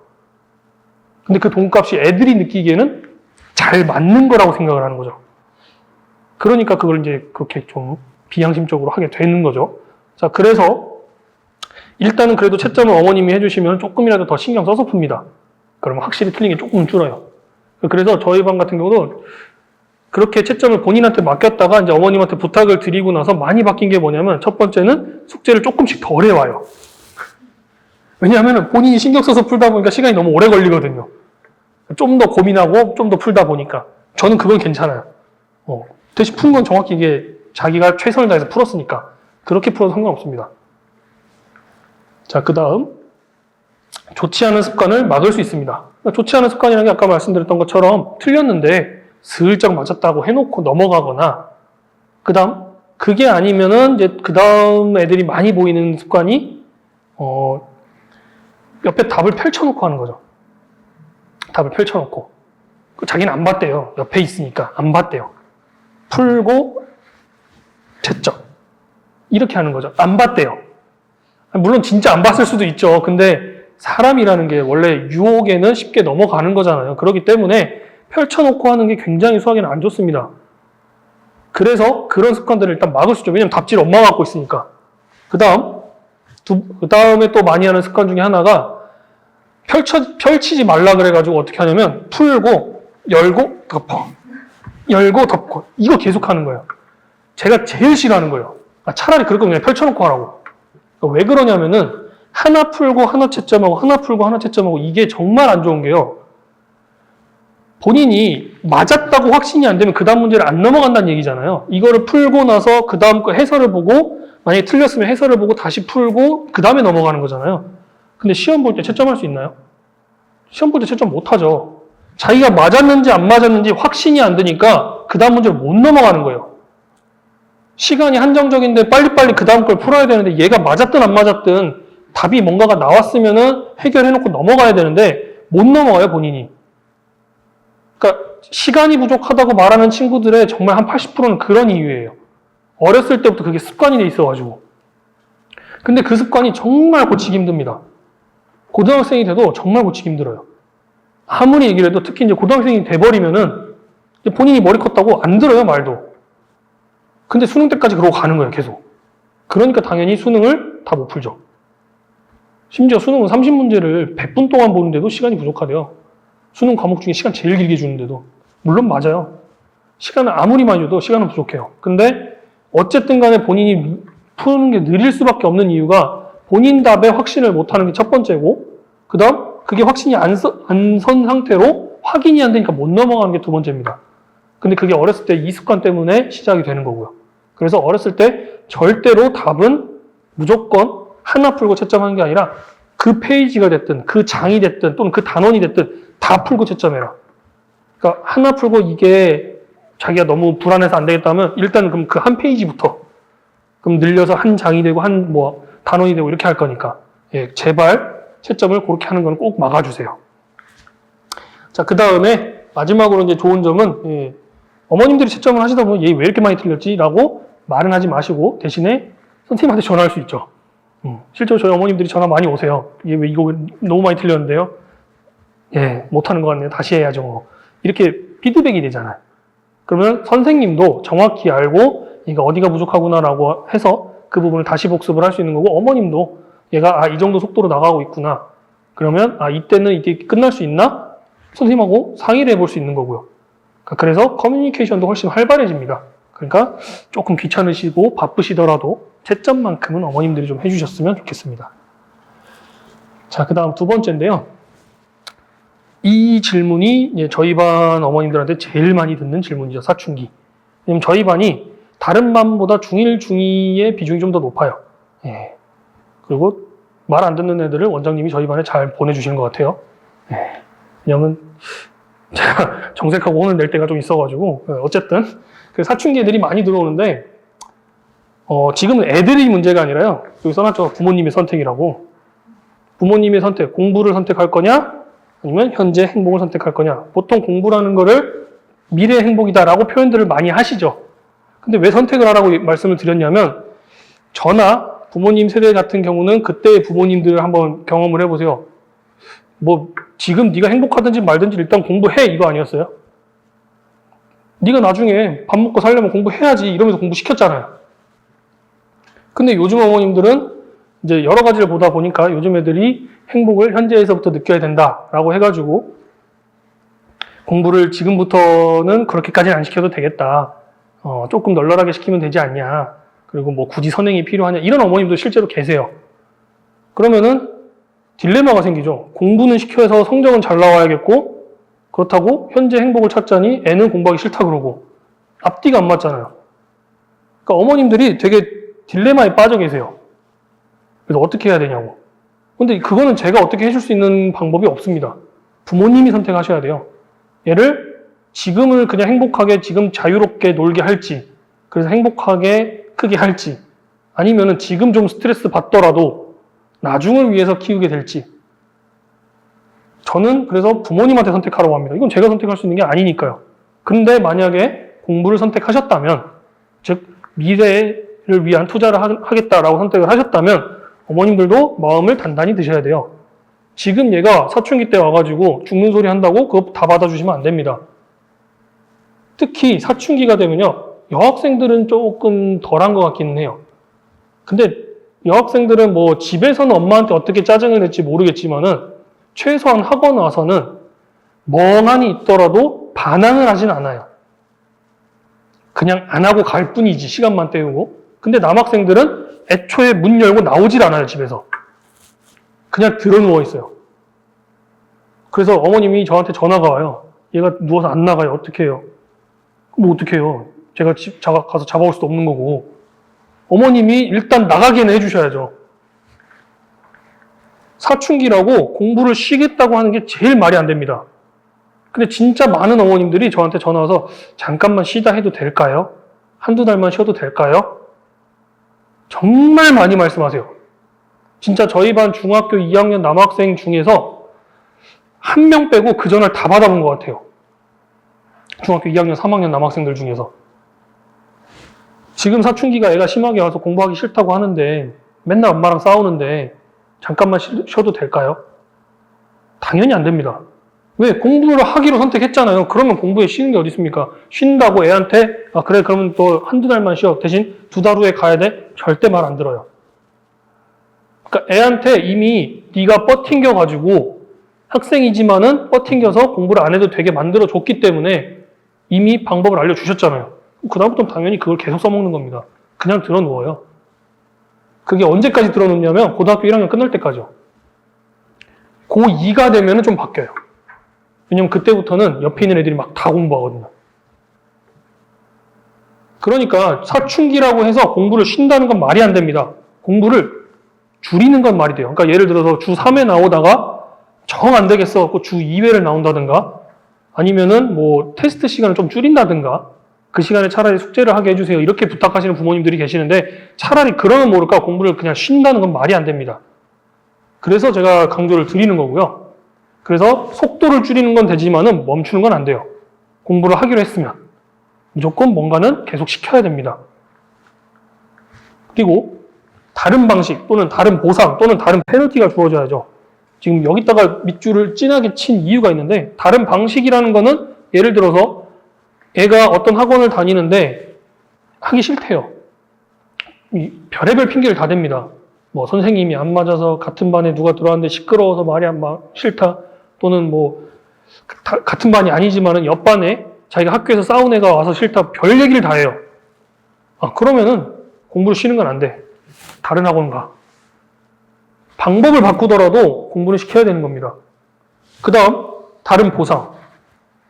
근데 그 돈값이 애들이 느끼기에는 잘 맞는 거라고 생각을 하는 거죠. 그러니까 그걸 이제 그렇게 좀 비양심적으로 하게 되는 거죠. 자, 그래서 일단은 그래도 채점을 어머님이 해주시면 조금이라도 더 신경 써서 풉니다. 그러면 확실히 틀린 게 조금 줄어요. 그래서 저희 반 같은 경우도 그렇게 채점을 본인한테 맡겼다가 이제 어머님한테 부탁을 드리고 나서 많이 바뀐 게 뭐냐면 첫 번째는 숙제를 조금씩 덜 해와요. 왜냐하면 본인이 신경 써서 풀다 보니까 시간이 너무 오래 걸리거든요. 좀 더 고민하고 좀 더 풀다 보니까. 저는 그건 괜찮아요. 대신 푼 건 정확히 이게 자기가 최선을 다해서 풀었으니까. 그렇게 풀어도 상관없습니다. 자, 그 다음. 좋지 않은 습관을 막을 수 있습니다. 좋지 않은 습관이라는 게 아까 말씀드렸던 것처럼 틀렸는데 슬쩍 맞았다고 해놓고 넘어가거나 그 다음 그게 아니면은 이제 그 다음 애들이 많이 보이는 습관이 옆에 답을 펼쳐놓고 하는 거죠. 답을 펼쳐놓고 자기는 안 봤대요. 옆에 있으니까 안 봤대요. 풀고 채점 이렇게 하는 거죠. 안 봤대요. 물론 진짜 안 봤을 수도 있죠. 근데 사람이라는 게 원래 유혹에는 쉽게 넘어가는 거잖아요. 그렇기 때문에 펼쳐놓고 하는 게 굉장히 수학에는 안 좋습니다. 그래서 그런 습관들을 일단 막을 수 있죠. 왜냐면 답지를 엄마가 갖고 있으니까. 그 다음에 또 많이 하는 습관 중에 하나가 펼치지 말라 그래가지고 어떻게 하냐면 풀고, 열고, 덮어. 열고, 덮고. 이거 계속 하는 거예요. 제가 제일 싫어하는 거예요. 차라리 그럴 거면 그냥 펼쳐놓고 하라고. 왜 그러냐면은 하나 풀고 하나 채점하고 하나 풀고 하나 채점하고 이게 정말 안 좋은 게요. 본인이 맞았다고 확신이 안 되면 그 다음 문제를 안 넘어간다는 얘기잖아요. 이거를 풀고 나서 그 다음 거 해설을 보고 만약에 틀렸으면 해설을 보고 다시 풀고 그 다음에 넘어가는 거잖아요. 근데 시험 볼 때 채점할 수 있나요? 시험 볼 때 채점 못 하죠. 자기가 맞았는지 안 맞았는지 확신이 안 되니까 그 다음 문제를 못 넘어가는 거예요. 시간이 한정적인데 빨리빨리 그 다음 걸 풀어야 되는데 얘가 맞았든 안 맞았든 답이 뭔가가 나왔으면은 해결해놓고 넘어가야 되는데 못 넘어가요, 본인이. 그러니까 시간이 부족하다고 말하는 친구들의 정말 한 80%는 그런 이유예요. 어렸을 때부터 그게 습관이 돼 있어가지고. 근데 그 습관이 정말 고치기 힘듭니다. 고등학생이 돼도 정말 고치기 힘들어요. 아무리 얘기를 해도 특히 이제 고등학생이 돼버리면은 본인이 머리 컸다고 안 들어요, 말도. 근데 수능 때까지 그러고 가는 거예요, 계속. 그러니까 당연히 수능을 다 못 풀죠. 심지어 수능은 30문제를 100분 동안 보는데도 시간이 부족하대요. 수능 과목 중에 시간 제일 길게 주는데도. 물론 맞아요. 시간을 아무리 많이 줘도 시간은 부족해요. 근데 어쨌든 간에 본인이 푸는 게 느릴 수밖에 없는 이유가 본인 답에 확신을 못하는 게 첫 번째고 그 다음 그게 확신이 안 선 상태로 확인이 안 되니까 못 넘어가는 게 두 번째입니다. 근데 그게 어렸을 때 이 습관 때문에 시작이 되는 거고요. 그래서 어렸을 때 절대로 답은 무조건 하나 풀고 채점하는 게 아니라 그 페이지가 됐든 그 장이 됐든 또는 그 단원이 됐든 다 풀고 채점해라. 그러니까 하나 풀고 이게 자기가 너무 불안해서 안 되겠다면 일단 그럼 그 한 페이지부터 그럼 늘려서 한 장이 되고 한 뭐 단원이 되고 이렇게 할 거니까 예, 제발 채점을 그렇게 하는 건 꼭 막아주세요. 자, 그 다음에 마지막으로 이제 좋은 점은 예, 어머님들이 채점을 하시다 보면 얘 왜 이렇게 많이 틀렸지라고 말은 하지 마시고 대신에 선생님한테 전화할 수 있죠. 실제로 저희 어머님들이 전화 많이 오세요. 얘 왜 이거 너무 많이 틀렸는데요? 예, 못하는 것 같네요. 다시 해야죠. 이렇게 피드백이 되잖아요. 그러면 선생님도 정확히 알고 얘가 어디가 부족하구나라고 해서 그 부분을 다시 복습을 할 수 있는 거고 어머님도 얘가 이 정도 속도로 나가고 있구나. 그러면 이때는 이게 끝날 수 있나? 선생님하고 상의를 해볼 수 있는 거고요. 그래서 커뮤니케이션도 훨씬 활발해집니다. 그러니까 조금 귀찮으시고 바쁘시더라도 채점만큼은 어머님들이 좀 해주셨으면 좋겠습니다. 자, 그 다음 두 번째인데요. 이 질문이 저희 반 어머님들한테 제일 많이 듣는 질문이죠. 사춘기. 왜냐면 저희 반이 다른 반보다 중1, 중2의 비중이 좀 더 높아요. 예. 그리고 말 안 듣는 애들을 원장님이 저희 반에 잘 보내주시는 것 같아요. 예. 왜냐면 제가 정색하고 혼을 낼 때가 좀 있어가지고 어쨌든 그 사춘기 애들이 많이 들어오는데 지금은 애들이 문제가 아니라요. 여기 써놨죠. 부모님의 선택이라고. 부모님의 선택, 공부를 선택할 거냐? 아니면 현재 행복을 선택할 거냐? 보통 공부라는 거를 미래의 행복이다라고 표현들을 많이 하시죠. 근데 왜 선택을 하라고 말씀을 드렸냐면 저나 부모님 세대 같은 경우는 그때의 부모님들을 한번 경험을 해보세요. 뭐 지금 네가 행복하든지 말든지 일단 공부해 이거 아니었어요? 네가 나중에 밥 먹고 살려면 공부해야지 이러면서 공부시켰잖아요. 근데 요즘 어머님들은 이제 여러 가지를 보다 보니까 요즘 애들이 행복을 현재에서부터 느껴야 된다라고 해가지고 공부를 지금부터는 그렇게까지는 안 시켜도 되겠다. 조금 널널하게 시키면 되지 않냐. 그리고 뭐 굳이 선행이 필요하냐. 이런 어머님도 실제로 계세요. 그러면은 딜레마가 생기죠. 공부는 시켜서 성적은 잘 나와야겠고 그렇다고 현재 행복을 찾자니 애는 공부하기 싫다 그러고 앞뒤가 안 맞잖아요. 그러니까 어머님들이 되게 딜레마에 빠져 계세요. 그래서 어떻게 해야 되냐고. 근데 그거는 제가 어떻게 해줄 수 있는 방법이 없습니다. 부모님이 선택하셔야 돼요. 얘를 지금을 그냥 행복하게 지금 자유롭게 놀게 할지 그래서 행복하게 크게 할지 아니면은 지금 좀 스트레스 받더라도 나중을 위해서 키우게 될지 저는 그래서 부모님한테 선택하라고 합니다. 이건 제가 선택할 수 있는 게 아니니까요. 근데 만약에 공부를 선택하셨다면 즉 미래를 위한 투자를 하겠다라고 선택을 하셨다면 어머님들도 마음을 단단히 드셔야 돼요. 지금 얘가 사춘기 때 와가지고 죽는 소리 한다고 그거 다 받아주시면 안 됩니다. 특히 사춘기가 되면요. 여학생들은 조금 덜한 것 같기는 해요. 근데 여학생들은 뭐 집에서는 엄마한테 어떻게 짜증을 낼지 모르겠지만은 최소한 학원 와서는 멍하니 있더라도 반항을 하진 않아요. 그냥 안 하고 갈 뿐이지, 시간만 때우고. 근데 남학생들은 애초에 문 열고 나오질 않아요, 집에서. 그냥 들어 누워 있어요. 그래서 어머님이 저한테 전화가 와요. 얘가 누워서 안 나가요. 어떻게 해요? 뭐 어떻게 해요? 제가 가서 잡아올 수도 없는 거고. 어머님이 일단 나가게는 해주셔야죠. 사춘기라고 공부를 쉬겠다고 하는 게 제일 말이 안 됩니다. 근데 진짜 많은 어머님들이 저한테 전화 와서 잠깐만 쉬다 해도 될까요? 한두 달만 쉬어도 될까요? 정말 많이 말씀하세요. 진짜 저희 반 중학교 2학년 남학생 중에서 한 명 빼고 그 전화를 다 받아본 것 같아요. 중학교 2학년, 3학년 남학생들 중에서. 지금 사춘기가 애가 심하게 와서 공부하기 싫다고 하는데 맨날 엄마랑 싸우는데 잠깐만 쉬어도 될까요? 당연히 안 됩니다. 왜? 공부를 하기로 선택했잖아요. 그러면 공부에 쉬는 게 어디 있습니까? 쉰다고 애한테 아 그래 그러면 또 한두 달만 쉬어. 대신 2달 후에 가야 돼? 절대 말 안 들어요. 그러니까 애한테 이미 네가 버팅겨가지고 학생이지만은 버팅겨서 공부를 안 해도 되게 만들어줬기 때문에 이미 방법을 알려주셨잖아요. 그다음부터는 당연히 그걸 계속 써먹는 겁니다. 그냥 들어 누워요. 그게 언제까지 들어 놓냐면 고등학교 1학년 끝날 때까지요. 고2가 되면은 좀 바뀌어요. 왜냐면 그때부터는 옆에 있는 애들이 막 다 공부하거든요. 그러니까 사춘기라고 해서 공부를 쉰다는 건 말이 안 됩니다. 공부를 줄이는 건 말이 돼요. 그러니까 예를 들어서 주 3회 나오다가 정 안 되겠어 주 2회를 나온다든가 아니면은 뭐 테스트 시간을 좀 줄인다든가 그 시간에 차라리 숙제를 하게 해주세요. 이렇게 부탁하시는 부모님들이 계시는데 차라리 그러면 모를까 공부를 그냥 쉰다는 건 말이 안 됩니다. 그래서 제가 강조를 드리는 거고요. 그래서 속도를 줄이는 건 되지만은 멈추는 건 안 돼요. 공부를 하기로 했으면 무조건 뭔가는 계속 시켜야 됩니다. 그리고 다른 방식 또는 다른 보상 또는 다른 페널티가 주어져야죠. 지금 여기다가 밑줄을 진하게 친 이유가 있는데 다른 방식이라는 거는 예를 들어서 애가 어떤 학원을 다니는데 하기 싫대요. 별의별 핑계를 다 댑니다. 뭐 선생님이 안 맞아서 같은 반에 누가 들어왔는데 시끄러워서 말이 싫다. 또는 뭐 같은 반이 아니지만은 옆 반에 자기가 학교에서 싸운 애가 와서 싫다. 별 얘기를 다 해요. 아 그러면은 공부를 쉬는 건 안 돼. 다른 학원 가. 방법을 바꾸더라도 공부는 시켜야 되는 겁니다. 그 다음 다른 보상.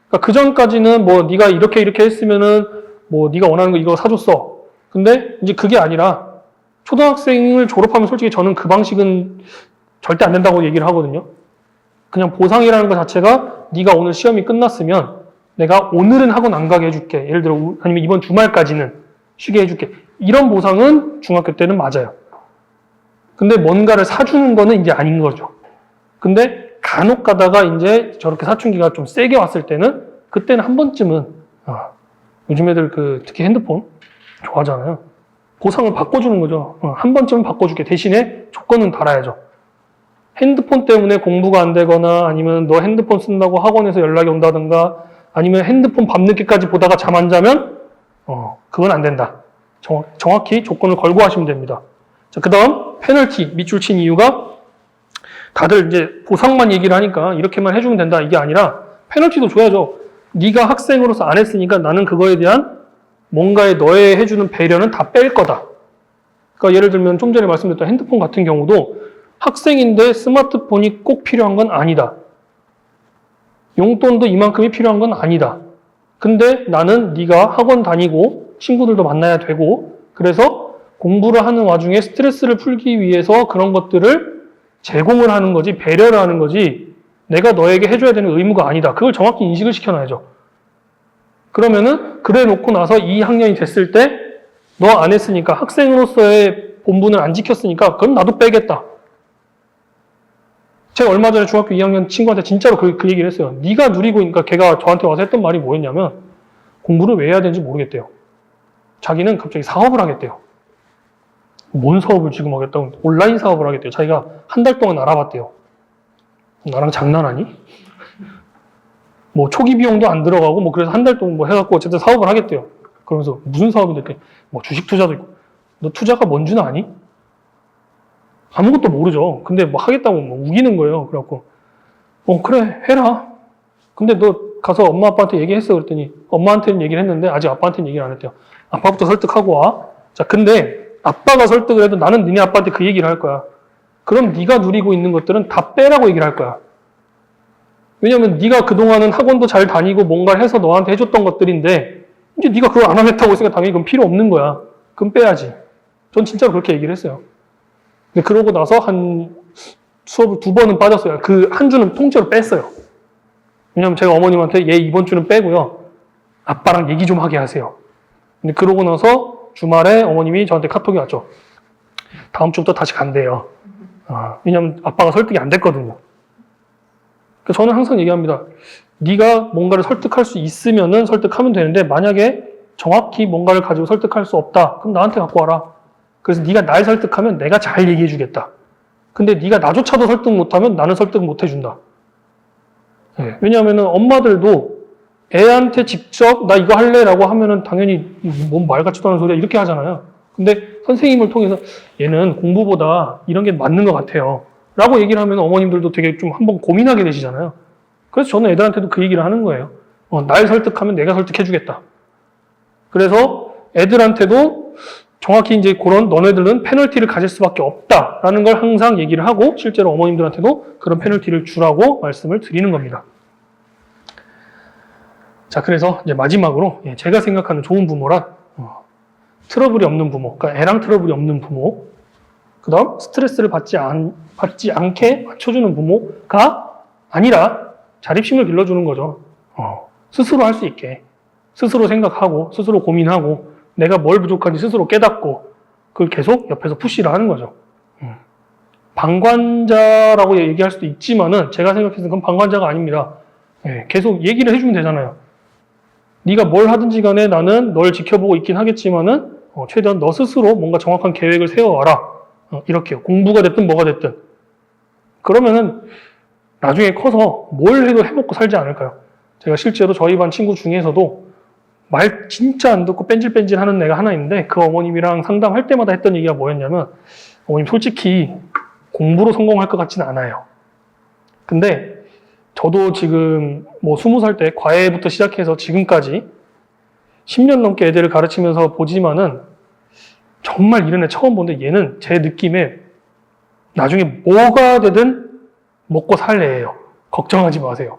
그러니까 그 전까지는 뭐 네가 이렇게 했으면은 뭐 네가 원하는 거 이거 사줬어. 근데 이제 그게 아니라 초등학생을 졸업하면 솔직히 저는 그 방식은 절대 안 된다고 얘기를 하거든요. 그냥 보상이라는 것 자체가 네가 오늘 시험이 끝났으면 내가 오늘은 학원 안 가게 해줄게. 예를 들어 아니면 이번 주말까지는 쉬게 해줄게. 이런 보상은 중학교 때는 맞아요. 근데 뭔가를 사주는 거는 이제 아닌 거죠. 근데 간혹 가다가 이제 저렇게 사춘기가 좀 세게 왔을 때는 그때는 한 번쯤은 요즘 애들 특히 핸드폰 좋아하잖아요. 보상을 바꿔주는 거죠. 한 번쯤은 바꿔줄게. 대신에 조건은 달아야죠. 핸드폰 때문에 공부가 안 되거나 아니면 너 핸드폰 쓴다고 학원에서 연락이 온다든가 아니면 핸드폰 밤늦게까지 보다가 잠 안 자면 그건 안 된다. 정확히 조건을 걸고 하시면 됩니다. 자, 그 다음 페널티 밑줄 친 이유가 다들 이제 보상만 얘기를 하니까 이렇게만 해주면 된다 이게 아니라 페널티도 줘야죠. 네가 학생으로서 안 했으니까 나는 그거에 대한 뭔가의 너의 해주는 배려는 다 뺄 거다. 그러니까 예를 들면 좀 전에 말씀드렸던 핸드폰 같은 경우도 학생인데 스마트폰이 꼭 필요한 건 아니다. 용돈도 이만큼이 필요한 건 아니다. 근데 나는 네가 학원 다니고 친구들도 만나야 되고 그래서 공부를 하는 와중에 스트레스를 풀기 위해서 그런 것들을 제공을 하는 거지 배려를 하는 거지 내가 너에게 해줘야 되는 의무가 아니다. 그걸 정확히 인식을 시켜놔야죠. 그러면은 그래 놓고 나서 2학년이 됐을 때 너 안 했으니까 학생으로서의 본분을 안 지켰으니까 그럼 나도 빼겠다. 제가 얼마 전에 중학교 2학년 친구한테 진짜로 그 얘기를 했어요. 네가 누리고 그러니까 걔가 저한테 와서 했던 말이 뭐였냐면 공부를 왜 해야 되는지 모르겠대요. 자기는 갑자기 사업을 하겠대요. 뭔 사업을 지금 하겠다고 온라인 사업을 하겠대요. 자기가 한 달 동안 알아봤대요. 나랑 장난하니? 뭐 초기 비용도 안 들어가고 뭐 그래서 한 달 동안 뭐 해갖고 어쨌든 사업을 하겠대요. 그러면서 무슨 사업인데 이렇게 뭐 주식 투자도 있고 너 투자가 뭔 줄 아니? 아무것도 모르죠. 근데 뭐 하겠다고 뭐 우기는 거예요. 그래갖고 그래 해라. 근데 너 가서 엄마 아빠한테 얘기했어 그랬더니 엄마한테는 얘기를 했는데 아직 아빠한테는 얘기를 안 했대요. 아빠부터 설득하고 와. 자 근데 아빠가 설득을 해도 나는 니네 아빠한테 그 얘기를 할 거야. 그럼 네가 누리고 있는 것들은 다 빼라고 얘기를 할 거야. 왜냐면 네가 그동안은 학원도 잘 다니고 뭔가를 해서 너한테 해줬던 것들인데 이제 네가 그걸 안 하겠다고 했으니까 당연히 그건 필요 없는 거야. 그럼 빼야지. 전 진짜로 그렇게 얘기를 했어요. 근데 그러고 나서 한 수업을 2번은 빠졌어요. 그 한 주는 통째로 뺐어요. 왜냐면 제가 어머님한테 얘 이번 주는 빼고요. 아빠랑 얘기 좀 하게 하세요. 근데 그러고 나서 주말에 어머님이 저한테 카톡이 왔죠. 다음 주부터 다시 간대요. 왜냐면 아빠가 설득이 안 됐거든요. 그러니까 저는 항상 얘기합니다. 네가 뭔가를 설득할 수 있으면은 설득하면 되는데 만약에 정확히 뭔가를 가지고 설득할 수 없다. 그럼 나한테 갖고 와라. 그래서 네가 날 설득하면 내가 잘 얘기해 주겠다. 근데 네가 나조차도 설득 못하면 나는 설득 못 해준다. 네. 왜냐하면 엄마들도 애한테 직접 나 이거 할래라고 하면은 당연히 뭔 말 같지도 않은 소리야 이렇게 하잖아요. 근데 선생님을 통해서 얘는 공부보다 이런 게 맞는 것 같아요. 라고 얘기를 하면 어머님들도 되게 좀 한번 고민하게 되시잖아요. 그래서 저는 애들한테도 그 얘기를 하는 거예요. 날 설득하면 내가 설득해주겠다. 그래서 애들한테도 정확히 이제 그런 너네들은 페널티를 가질 수밖에 없다라는 걸 항상 얘기를 하고 실제로 어머님들한테도 그런 페널티를 주라고 말씀을 드리는 겁니다. 자, 그래서 이제 마지막으로 제가 생각하는 좋은 부모란 트러블이 없는 부모, 그러니까 애랑 트러블이 없는 부모, 그 다음 스트레스를 받지 않게 맞춰주는 부모가 아니라 자립심을 길러주는 거죠. 스스로 할 수 있게. 스스로 생각하고, 스스로 고민하고, 내가 뭘 부족한지 스스로 깨닫고, 그걸 계속 옆에서 푸시를 하는 거죠. 방관자라고 얘기할 수도 있지만은, 제가 생각해서 그건 방관자가 아닙니다. 계속 얘기를 해주면 되잖아요. 네가 뭘 하든지 간에 나는 널 지켜보고 있긴 하겠지만은, 최대한 너 스스로 뭔가 정확한 계획을 세워와라. 이렇게요. 공부가 됐든 뭐가 됐든. 그러면은, 나중에 커서 뭘 해도 해먹고 살지 않을까요? 제가 실제로 저희 반 친구 중에서도 말 진짜 안 듣고 뺀질뺀질 하는 애가 하나 있는데 그 어머님이랑 상담할 때마다 했던 얘기가 뭐였냐면 어머님 솔직히 공부로 성공할 것 같지는 않아요. 근데 저도 지금 뭐 20살 때 과외부터 시작해서 지금까지 10년 넘게 애들을 가르치면서 보지만은 정말 이런 애 처음 보는데 얘는 제 느낌에 나중에 뭐가 되든 먹고 살 애예요. 걱정하지 마세요.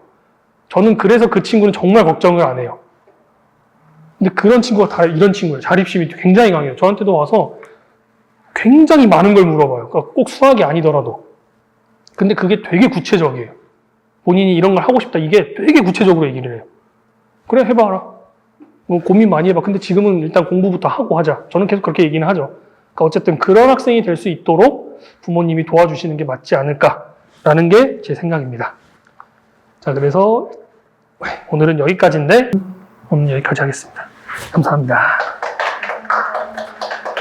저는 그래서 그 친구는 정말 걱정을 안 해요. 근데 그런 친구가 다 이런 친구예요. 자립심이 굉장히 강해요. 저한테도 와서 굉장히 많은 걸 물어봐요. 그러니까 꼭 수학이 아니더라도. 근데 그게 되게 구체적이에요. 본인이 이런 걸 하고 싶다. 이게 되게 구체적으로 얘기를 해요. 그래, 해봐라. 뭐 고민 많이 해봐. 근데 지금은 일단 공부부터 하고 하자. 저는 계속 그렇게 얘기는 하죠. 그러니까 어쨌든 그런 학생이 될 수 있도록 부모님이 도와주시는 게 맞지 않을까라는 게 제 생각입니다. 자, 그래서 오늘은 여기까지인데 오늘 여기까지 하겠습니다. 감사합니다.